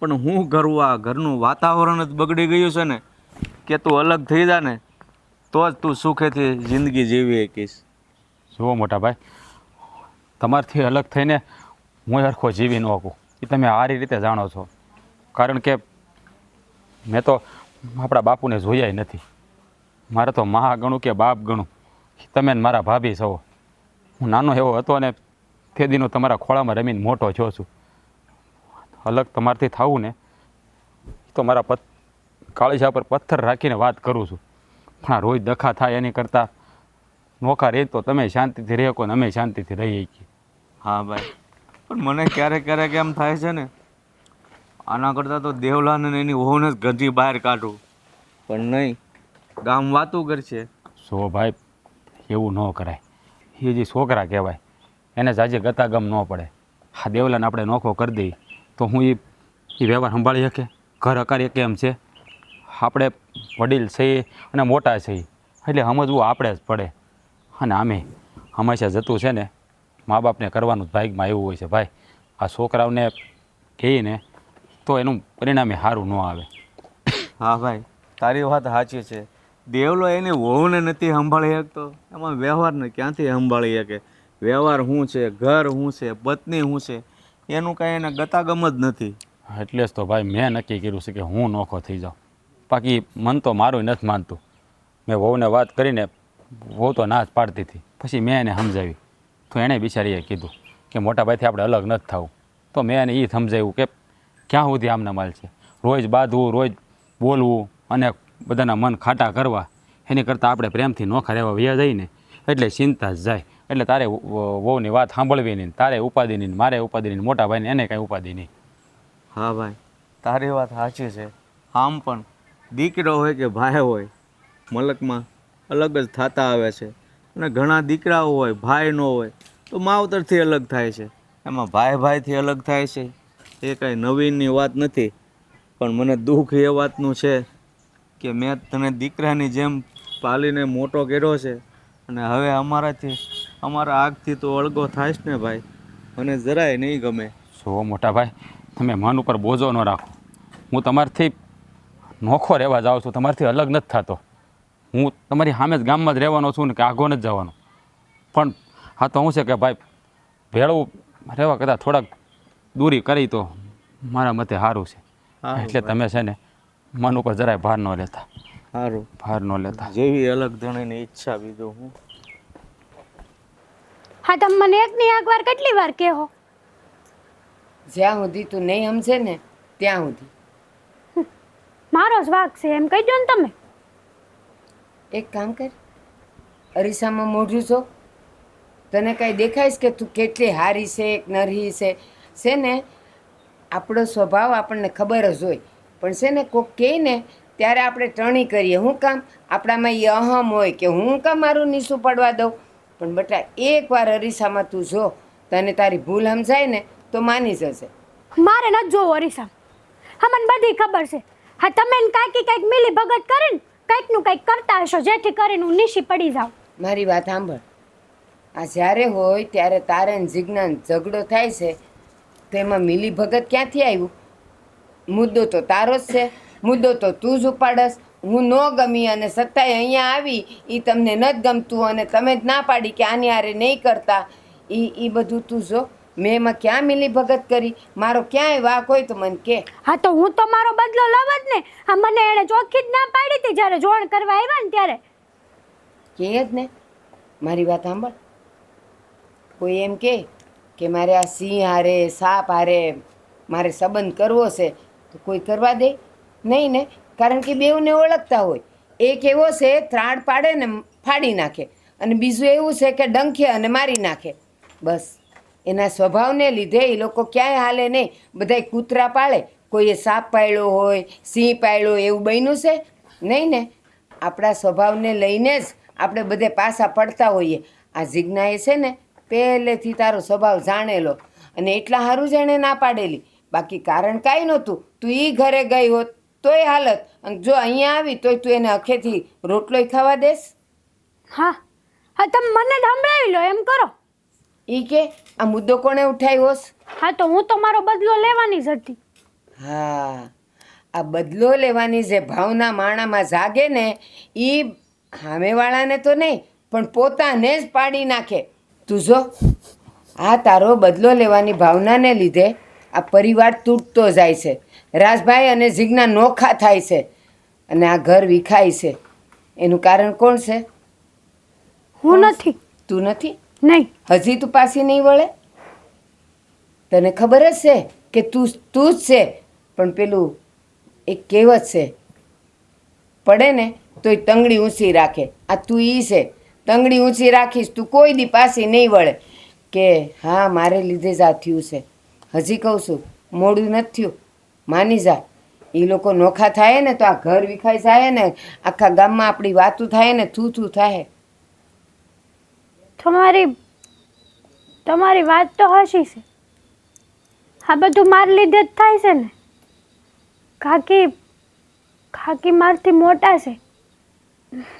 પણ હું કરું, આ ઘરનું વાતાવરણ જ બગડી ગયું છે ને કે તું અલગ થઈ જા ને તો જ તું સુખેથી જિંદગી જીવી શકીશ. જુઓ મોટા ભાઈ, તમારથી અલગ થઈને હું હરખો જીવી ન શકું એ તમે સારી રીતે જાણો છો. કારણ કે મેં તો આપણા બાપુને જોયા નથી. મારે તો મહા ગણું કે બાપ ગણું તમે ને મારા ભાભી છો. હું નાનો એવો હતો ને તે દીનો તમારા ખોળામાં રમીને મોટો થયો છું. અલગ તમારથી થવું ને તો મારા કાળીજા પર પથ્થર રાખીને વાત કરું છું. પણ આ રોજ દખા થાય એની કરતાં નોખા રહે તો તમે શાંતિથી રહી શકો ને અમે શાંતિથી રહીએ છીએ. હા ભાઈ, પણ મને ક્યારેક ક્યારેક એમ થાય છે ને આના કરતાં તો દેવલાને એની વહુને જ ઘરની બહાર કાઢું. પણ નહીં, ગામ વાતું કરશે. સો ભાઈ, એવું ન કરાય. એ જે છોકરા કહેવાય એને જાજે ગતાગમ ન પડે. આ દેવલાને આપણે નોખો કરી દઈએ તો હું એ વ્યવહાર સંભાળી શકે, ઘર અકારી કેમ છે? આપણે વડીલ છીએ અને મોટા છીએ એટલે સમજવું આપણે જ પડે. અને આમે હંમેશા જતું છે ને મા બાપને કરવાનું જ ભાગમાં એવું હોય છે ભાઈ. આ છોકરાઓને કહીએ ને તો એનું પરિણામે સારું ન આવે. હા ભાઈ, તારી વાત સાચી છે. દેવલો એની વહુને નથી સંભાળી શકતો, એમાં વ્યવહારને ક્યાંથી સંભાળી શકે? વ્યવહાર શું છે, ઘર શું છે, પત્ની શું છે, એનું કાંઈ એને ગતાગમ જ નથી. એટલે જ તો ભાઈ મેં નક્કી કર્યું છે કે હું નોખો થઈ જાઉં. બાકી મન તો મારું નથી માનતું. મેં વહુને વાત કરીને વહુ તો ના જ પાડતી હતી. પછી મેં એને સમજાવી તો એણે બિચારીએ કીધું કે મોટા ભાઈથી આપણે અલગ નથી થવું. તો મેં એને એ સમજાવ્યું કે ક્યાં સુધી આમને માલ છે, રોજ બાંધવું, રોજ બોલવું અને બધાના મન ખાટા કરવા એની કરતાં આપણે પ્રેમથી નોખા રહેવા વ્યા જઈને એટલે ચિંતા જ જાય. એટલે તારે વહુની વાત સાંભળવી નહીં, તારે ઉપાધિ નહીં, મારે ઉપાધિ નહીં, મોટા ભાઈને એને કાંઈ ઉપાધિ નહીં. હા ભાઈ, તારી વાત સાચી છે. આમ પણ દીકરો હોય કે ભાઈ હોય મલકમાં અલગ જ થતા આવે છે. અને ઘણા દીકરાઓ હોય ભાઈ ન હોય તો માવતરથી અલગ થાય છે. એમાં ભાઈથી અલગ થાય છે એ કાંઈ નવીનની વાત નથી. પણ મને દુઃખ એ વાતનું છે કે મેં તને દીકરાની જેમ પાલીને મોટો કર્યો છે અને હવે અમારા આગથી તો અળગો થાયશ ને ભાઈ, મને જરાય નહીં ગમે. સો મોટા ભાઈ, તમે મન ઉપર બોજો ન રાખો. હું તમારથી નોખો રહેવા જાઉં છું, તમારથી અલગ નથી થતો. હું તમારી સામે જ ગામમાં જ રહેવાનો છું ને કે આઘો નથી જવાનો. પણ હા તો શું છે કે ભાઈ ભેળું રહેવા કરતાં થોડાક દૂરી કરી તો મારા મતે સારું છે. એટલે તમે છે ને મન ઉપર જરાય ભાર ન લેતા. સારું, ભાર ન લેતા. જેવી અલગ ધણીની ઈચ્છા, બીજું હું. હા તમે મને એકની એક વાર કેટલી વાર કહો? જ્યાં સુધી તું નહીં સમજે ને ત્યાં સુધી. મારો જ વાક છે એમ કહી દો ને તમે. એક કામ કર, અરીસામાં મોઢું જો, તને કાંઈ દેખાઈશ કે તું કેટલી હારી છે એક નરહી છે ને? આપણો સ્વભાવ આપણને ખબર જ હોય, પણ છે ને કોક કહે ને ત્યારે આપણે ટણી કરીએ. શું કામ? આપણામાં એ અહમ હોય કે હું કામ મારું નીસું પડવા દઉં. પણ બેટા એકવાર અરીસામાં તું જો, તને તારી ભૂલ સમજાય ને તો માની જશે. મારે નથી જોવું અરીસા. હા મને બધી ખબર છે. હા તમે કાંઈક મિલી ભગત કરીને કંઈકનું કંઈક કરતા હશો જેથી કરીને હું નીશી પડી જાઉં. મારી વાત સાંભળ, આ જ્યારે હોય ત્યારે તારે ને જીજ્ઞાન ઝઘડો થાય છે તો એમાં મિલી ભગત ક્યાંથી આવ્યું? મુદ્દો તો તારો જ છે, મુદ્દો તો તું જ ઉપાડસ. હું ન ગમી અને સત્તાએ અહીંયા આવી, એ તમને નથી ગમતું અને તમે જ ના પાડી કે આની હારે નહીં કરતા. એ બધું તું જો. મેં એમાં ક્યાં મિલી ભગત કરી? મારો ક્યાંય વાક હોય તો મને કે. હા તો હું તો મારો બદલો લવ જ ને. હા મને એણે ચોખ્ખી જ ના પાડી હતી જ્યારે જોણ કરવા આવ્યા ને ત્યારે. કે જ ને. મારી વાત સાંભળ, કોઈ એમ કે મારે આ સિંહ હારે સાપ હારે મારે સંબંધ કરવો છે તો કોઈ કરવા દે નહીં ને? કારણ કે બેઉને ઓળખતા હોય. એક એવો છે ત્રાડ પાડે ને ફાડી નાખે, અને બીજું એવું છે કે ડંખે અને મારી નાખે. બસ એના સ્વભાવને લીધે એ લોકો ક્યાંય હાલે નહીં. બધાય કૂતરા પાળે કોઈએ સાપ પાળ્યો હોય, સિંહ પાળ્યો એવું બન્યું છે નહીં ને? આપણા સ્વભાવને લઈને જ આપણે બધે પાછા પડતા હોઈએ. આ જિજ્ઞાએ છે ને પહેલેથી તારો સ્વભાવ જાણેલો, અને એટલા સારું જ એણે ના પાડેલી. બાકી કારણ કાંઈ નહોતું. તું એ ઘરે ગઈ હોત તોય હાલત, અને જો અહીંયા આવી તોય તું એને અખેથી રોટલોય ખાવા દેસ? હા હા, તમે મને જ સંભળાવી લો એમ કરો. એ કે આ મુદ્દો કોણે ઉઠાવ્યો છે? હા તો હું તો મારો બદલો લેવાની જ હતી. હા, આ બદલો લેવાની જે ભાવના માણામાં જાગે ને એ સામેવાળાને તો નહીં પણ પોતાને જ પાડી નાખે. તું જો આ તારો બદલો લેવાની ભાવનાને લીધે આ પરિવાર તૂટતો જાય છે. રાજભાઈ અને જીજ્ઞા નોખા થાય છે અને આ ઘર વિખાય છે. એનું કારણ કોણ છે? હું નથી. તું નથી? નહીં. હજી તું પાછી નહીં વળે? તને ખબર જ છે કે તું જ છે, પણ પેલું એક કહેવત છે, પડે ને તોય તંગડી ઊંચી રાખે. આ તું ઈ છે, તંગડી ઊંચી રાખીશ તું કોઈ દી પાછી નહીં વળે કે હા મારે લીધે જ આ થયું છે. હજી કહું છું, મોડું નથી થયું, માની જા. એ લોકો નોખા થાય ને તો આ ઘર વિખાઈ જાય ને, આખા ગામમાં આપણી વાતું થાય ને, થૂ થૂ થાય. તમારી વાત તો હસી છે. આ બધું મારી લીધે જ થાય છે ને. કાકી મારથી મોટા છે,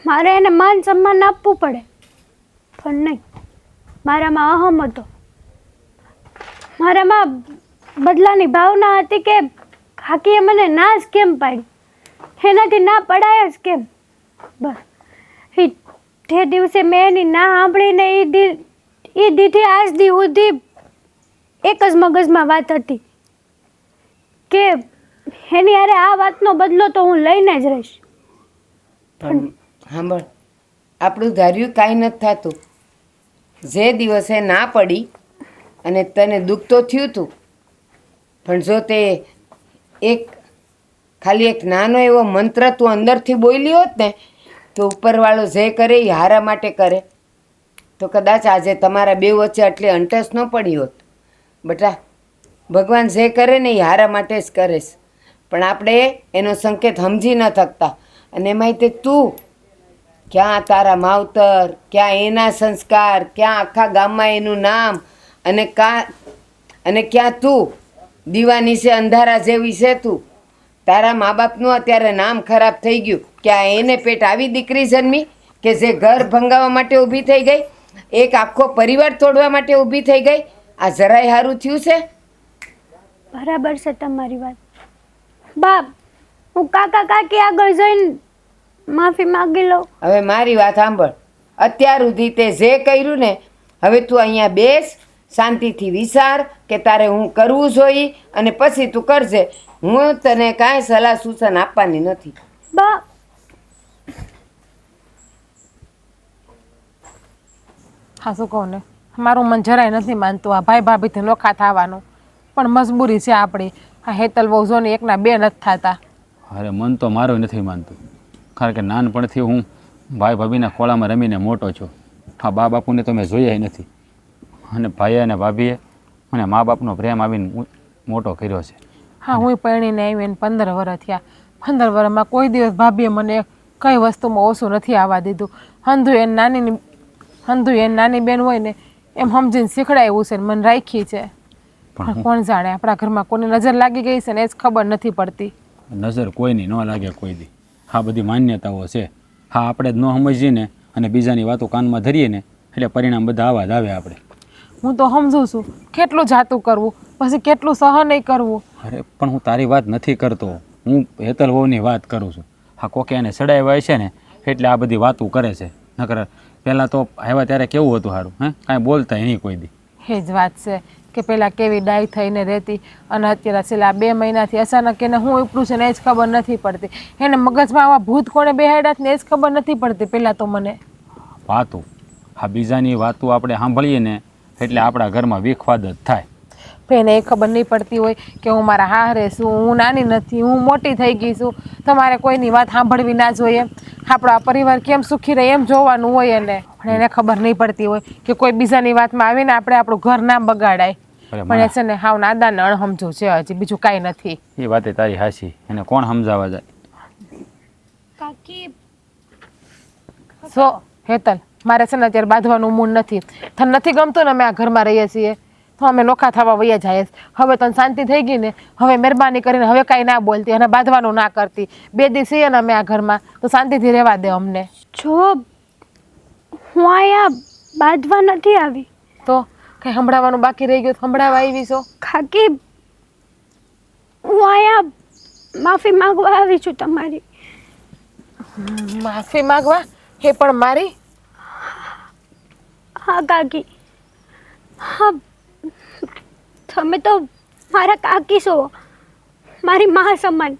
મારે એને માન સન્માન આપવું પડે, પણ નહીં. મારામાં અહમ હતો, મારામાં બદલાની ભાવના હતી કે કાકીએ મને ના જ કેમ પાડી, એનાથી ના પડાય જ કેમ. બસ તે દિવસે મેં એની ના સાંભળીને એ દીધી આજ દી સુધી એક જ મગજમાં વાત હતી કે એની અરે આ વાતનો બદલો તો હું લઈને જ રહીશ. પણ સાંભળ, આપણું ધાર્યું કાંઈ નથી થતું. જે દિવસે ના પડી અને તને દુઃખ તો થયું હતું, પણ જો તે ખાલી એક નાનો એવો મંત્ર તું અંદરથી બોલી હોત ને તો ઉપરવાળો જે કરે એ હારા માટે કરે, તો કદાચ આજે તમારા બે વચ્ચે આટલી અંટસ ન પડી હોત. બટા, ભગવાન જે કરે ને એ હારા માટે જ કરે છે, પણ આપણે એનો સંકેત સમજી ન શકતા. અને એમાંય તે તું, ક્યાં તારા માવતર, ક્યાં એના સંસ્કાર, ક્યાં આખા ગામમાં એનું નામ, અને ક્યાં તું દીવાની છે, અંધારા જેવી છે તું. તારા મા બાપનું અત્યારે નામ ખરાબ થઈ ગયું. ક્યાં એને પેટ આવી દીકરી જન્મી કે જે ઘર ભંગાવવા માટે ઊભી થઈ ગઈ, એક આખો પરિવાર તોડવા માટે ઊભી થઈ ગઈ. આ જરાય સારું થયું છે? બરાબર છે તમારી વાત. બાપ, હું કાકા કાકી આગળ જઈને માફી માંગી લઉં. હવે મારી વાત સાંભળ. અત્યાર સુધી તે જે કર્યું ને, હવે તું અહીંયા બેસ, શાંતિથી વિચાર કે તારે હું કરવું જોઈએ, અને પછી તું કરજે. હું તને કાંઈ સલાહ સૂચન આપવાની નથી. બા, હા શું કહું ને, મારું મન જરાય નથી માનતું આ ભાઈ ભાભીથી નોખા થવાનું, પણ મજબૂરી છે આપણી. આ હેતલ વહુ જો ને એકના બે નથી થતા. અરે મન તો મારું નથી માનતું, કારણ કે નાનપણથી હું ભાઈ ભાભીના ખોળામાં રમીને મોટો છું. હા, બા બાપુને તો મેં જોયા નથી, અને ભાઈ અને ભાભીએ મને મા બાપનો પ્રેમ આવીને મોટો કર્યો છે. હા, હું પરણીને આવી એને 15 વર્ષ થયા. 15 વર્ષમાં કોઈ દિવસ ભાભીએ મને કઈ વસ્તુમાં ઓછું નથી આવવા દીધું. હંધુ એની નાની બેન હોય ને એમ સમજીને શીખડાયું છે, મને રાખી છે. પણ કોણ જાણે આપણા ઘરમાં કોની નજર લાગી ગઈ છે ને એ જ ખબર નથી પડતી. નજર કોઈની ન લાગે કોઈ દી. હા, બધી માન્યતાઓ છે. હા, આપણે જ ન સમજીએ ને અને બીજાની વાતો કાનમાં ધરીએ ને એટલે પરિણામ બધા આવા જ આવે. આપણે હું તો સમજું છું કેટલું જાતું કરવું, પછી કેટલું સહન કરવું. અરે પણ હું તારી વાત નથી કરતો, હું હેતલ વહુની વાત કરું છું. હા, કોકે એને સડાવ્યા છે ને એટલે આ બધી વાતો કરે છે. નકર પહેલાં તો આવ્યા ત્યારે કેવું હતું સારું? હે, કાંઈ બોલતા નહીં કોઈ દી. એ જ વાત છે કે પહેલાં કેવી ડાય થઈને રહેતી, અને અત્યારે છેલ્લા 2 મહિનાથી અચાનક એને હું ઉપડું છે ને એ જ ખબર નથી પડતી. એને મગજમાં આવા ભૂત કોણે બેહાડ્યા ને એ જ ખબર નથી પડતી પહેલાં તો મને. વાતું, હા, બીજાની વાતો આપણે સાંભળીએ ને એટલે આપણા ઘરમાં વિખવાદ જ થાય. એને એ ખબર નહીં પડતી હોય કે હું મારા હારે છું, હું નાની નથી, હું મોટી થઈ ગઈ છું. તમારે કોઈની વાત સાંભળવી ના જોઈએ. આપણો આ પરિવાર કેમ સુખી રહે એમ જોવાનું હોય એને. પણ એને ખબર નહીં પડતી હોય કે કોઈ બીજાની વાતમાં આવીને આપણે આપણું ઘર ના બગાડાય. અરે પણ એ છે ને હાવ નાદાન ને અણહમજુ છે, હજી બીજું કાંઈ નથી. એ વાતે તારી હાસી, એને કોણ સમજાવવા જાય? કાકી સો હેતલ, મારે છે ને અત્યારે બાંધવાનું મૂડ નથી. તને નથી ગમતું ને અમે આ ઘરમાં રહીએ છીએ તો અમે નોખા થવા વયા જાય. હવે તને શાંતિ થઈ ગઈ ને, હવે મહેરબાની કરીને હવે કાંઈ ના બોલતી અને બાંધવાનું ના કરતી. 2 દિવસ છીએ ને અમે આ ઘરમાં, તો શાંતિથી રહેવા દે અમને. જો હું અહીંયા બાંધવા નથી આવી તો કંઈ સંભળાવવાનું બાકી રહી ગયું તો સંભળાવવા આવી છો? કાકી, હું અહીંયા માફી માંગવા આવી છું તમારી. માફી માંગવા? એ પણ મારી? હા કાકી, હા, તમે તો મારા કાકી છો, મારી મા સમાન,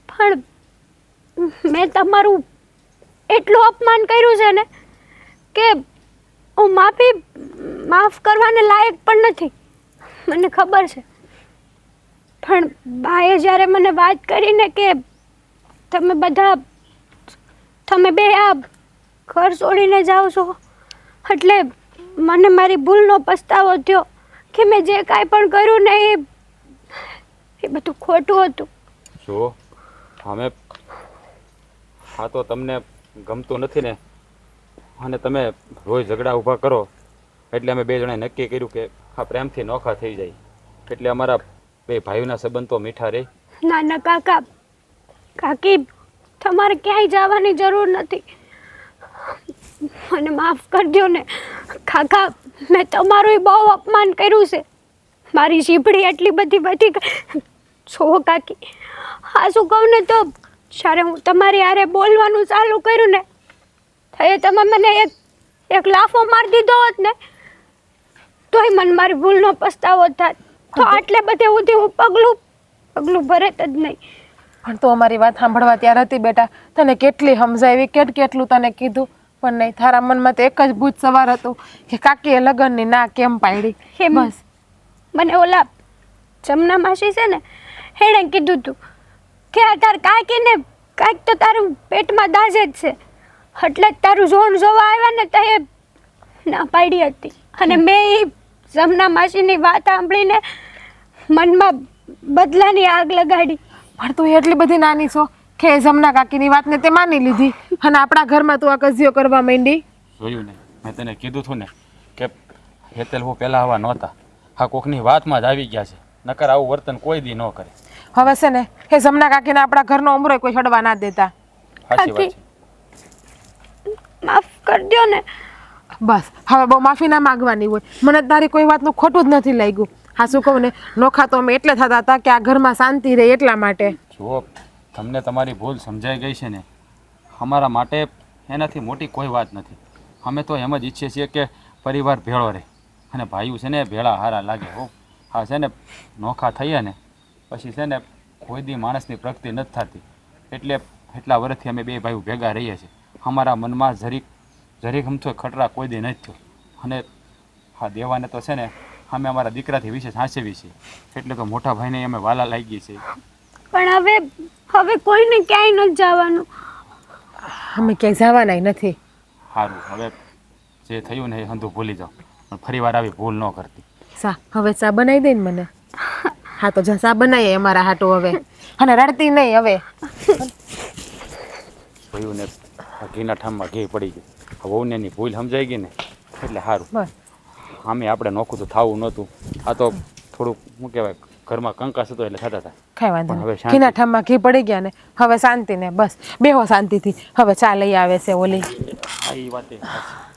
પણ મેં તમારું એટલું અપમાન કર્યું છે ને કે હું માફ કરવાને લાયક પણ નથી, મને ખબર છે. પણ બાએ જ્યારે મને વાત કરીને કે તમે બે આ ઘર છોડીને જાઓ છો, એટલે મને મારી ભૂલનો પસ્તાવો થયો કે મેં જે કાંઈ પણ કર્યું ને એ બધું ખોટું હતું. જો અમે હા તો તમને ગમતું નથી ને, અને તમે રોજ ઝઘડા ઊભા કરો એટલે અમે 2 જણાએ નક્કી કર્યું કે આ પ્રેમથી નોખા થઈ જાય, એટલે અમારા 2 ભાઈઓના સંબંધ તો મીઠા રહે. ના ના કાકી, તમારે ક્યાંય જવાની જરૂર નથી. મને માફ કરી દો ને કાકા, મેં તમારું બહુ અપમાન કર્યું છે. મારી જીભડી એટલી બધી વધી ગઈ છો કાકી. હા, શું કહું ને, તો જ્યારે હું તમારી હારે બોલવાનું ચાલુ કર્યું ને, તો તમે મને એક લાફો મારી દીધો હોત ને, તોય મને મારી ભૂલનો પસ્તાવો થાત. તો આટલે બધે સુધી હું પગલું ભરત જ નહીં. પણ તું અમારી વાત સાંભળવા ત્યાર હતી બેટા. તને કેટલી સમજાવી, કેટલું તને કીધું, પણ નહીં. તારા મનમાં તો એક જ ભૂત સવાર હતું કે કાકીએ લગ્નની ના કેમ પાડી. બસ મને ઓલા જમના માસી છે ને, એણે કીધું તું કે આ તાર કાકીને કાંઈક તો તારું પેટમાં દાજે જ છે, એટલે જ તારું જોણ જોવા આવ્યા ને તો એ ના પાડી હતી. અને મેં એ જમના માસીની વાત સાંભળીને મનમાં બદલાની આગ લગાડી. પણ તું એટલી બધી નાની છો કે જમના કાકીની વાતને તે માની લીધી અને આપણા ઘરમાં તું આ કજિયો કરવા માંડી. જોયું ને, મેં તને કીધું હતું ને કે હેતલ હું પહેલાં આવા નહોતા, હા કોકની વાતમાં જ આવી ગયા છે, નકર આવું વર્તન કોઈ દી ન કરે. હવે છે ને એ જમના કાકીને આપણા ઘરનો ઉમરો કોઈ છોડવા ના દેતા. સાચી વાત છે. માફ કરી દો ને. બસ હવે બહુ માફી ના માંગવાની હોય. મને તારી કોઈ વાતનું ખોટું જ નથી લાગ્યું. હા, શું કહું ને, નોખા તો અમે એટલે થતા હતા કે આ ઘરમાં શાંતિ રહે એટલા માટે. જુઓ, તમને તમારી ભૂલ સમજાઈ ગઈ છે ને, અમારા માટે એનાથી મોટી કોઈ વાત નથી. અમે તો એમ જ ઈચ્છીએ છીએ કે પરિવાર ભેળો રહે અને ભાઈઓ છે ને ભેળા હારા લાગે. હો હા, છે ને નોખા થઈએ ને પછી છે ને કોઈ દી માણસની પ્રગતિ નથી થતી. એટલે એટલા વર્ષથી અમે 2 ભાઈઓ ભેગા રહીએ છીએ. અમારા મનમાં જરીક હમથો ખટરા કોઈ દી નથી થયો. અને હા, દેવાને તો છે ને અમે અમારા દીકરાથી વિશેષ હાંસવી છીએ, એટલે તો મોટા ભાઈને અમે વાલા લાગીએ છીએ. પણ હવે કોઈને ક્યાંય નથી જવાનું. અમે ક્યાંય જવાના નથી. સારું, હવે જે થયું ને એ હંધું ભૂલી જાઓ, પણ ફરી વાર આવી ભૂલ ન કરતી. સા હવે ચા બનાવી દે ને મને. હા તો જા ચા બનાવીએ અમારા હાટું હવે, અને રડતી નહીં હવે. ભયું ને ઘીના ઠામમાં ઘી પડી ગયું. વહુને એની ભૂલ સમજાઈ ગઈ ને એટલે સારું. બસ આમે આપણે નોખું તો થવું નહોતું. આ તો થોડુંક શું કહેવાય, ઘરમાં કંકાસ હતો એટલે થતા હતા. કાંઈ વાંધો પણ હવે નહીં. ઘીના ઠામમાં ઘી પડી ગયા ને, હવે શાંતિ ને બસ બેહો શાંતિથી. હવે ચા લઈ આવે છે ઓલી. હા, એ વાત એ સાચી.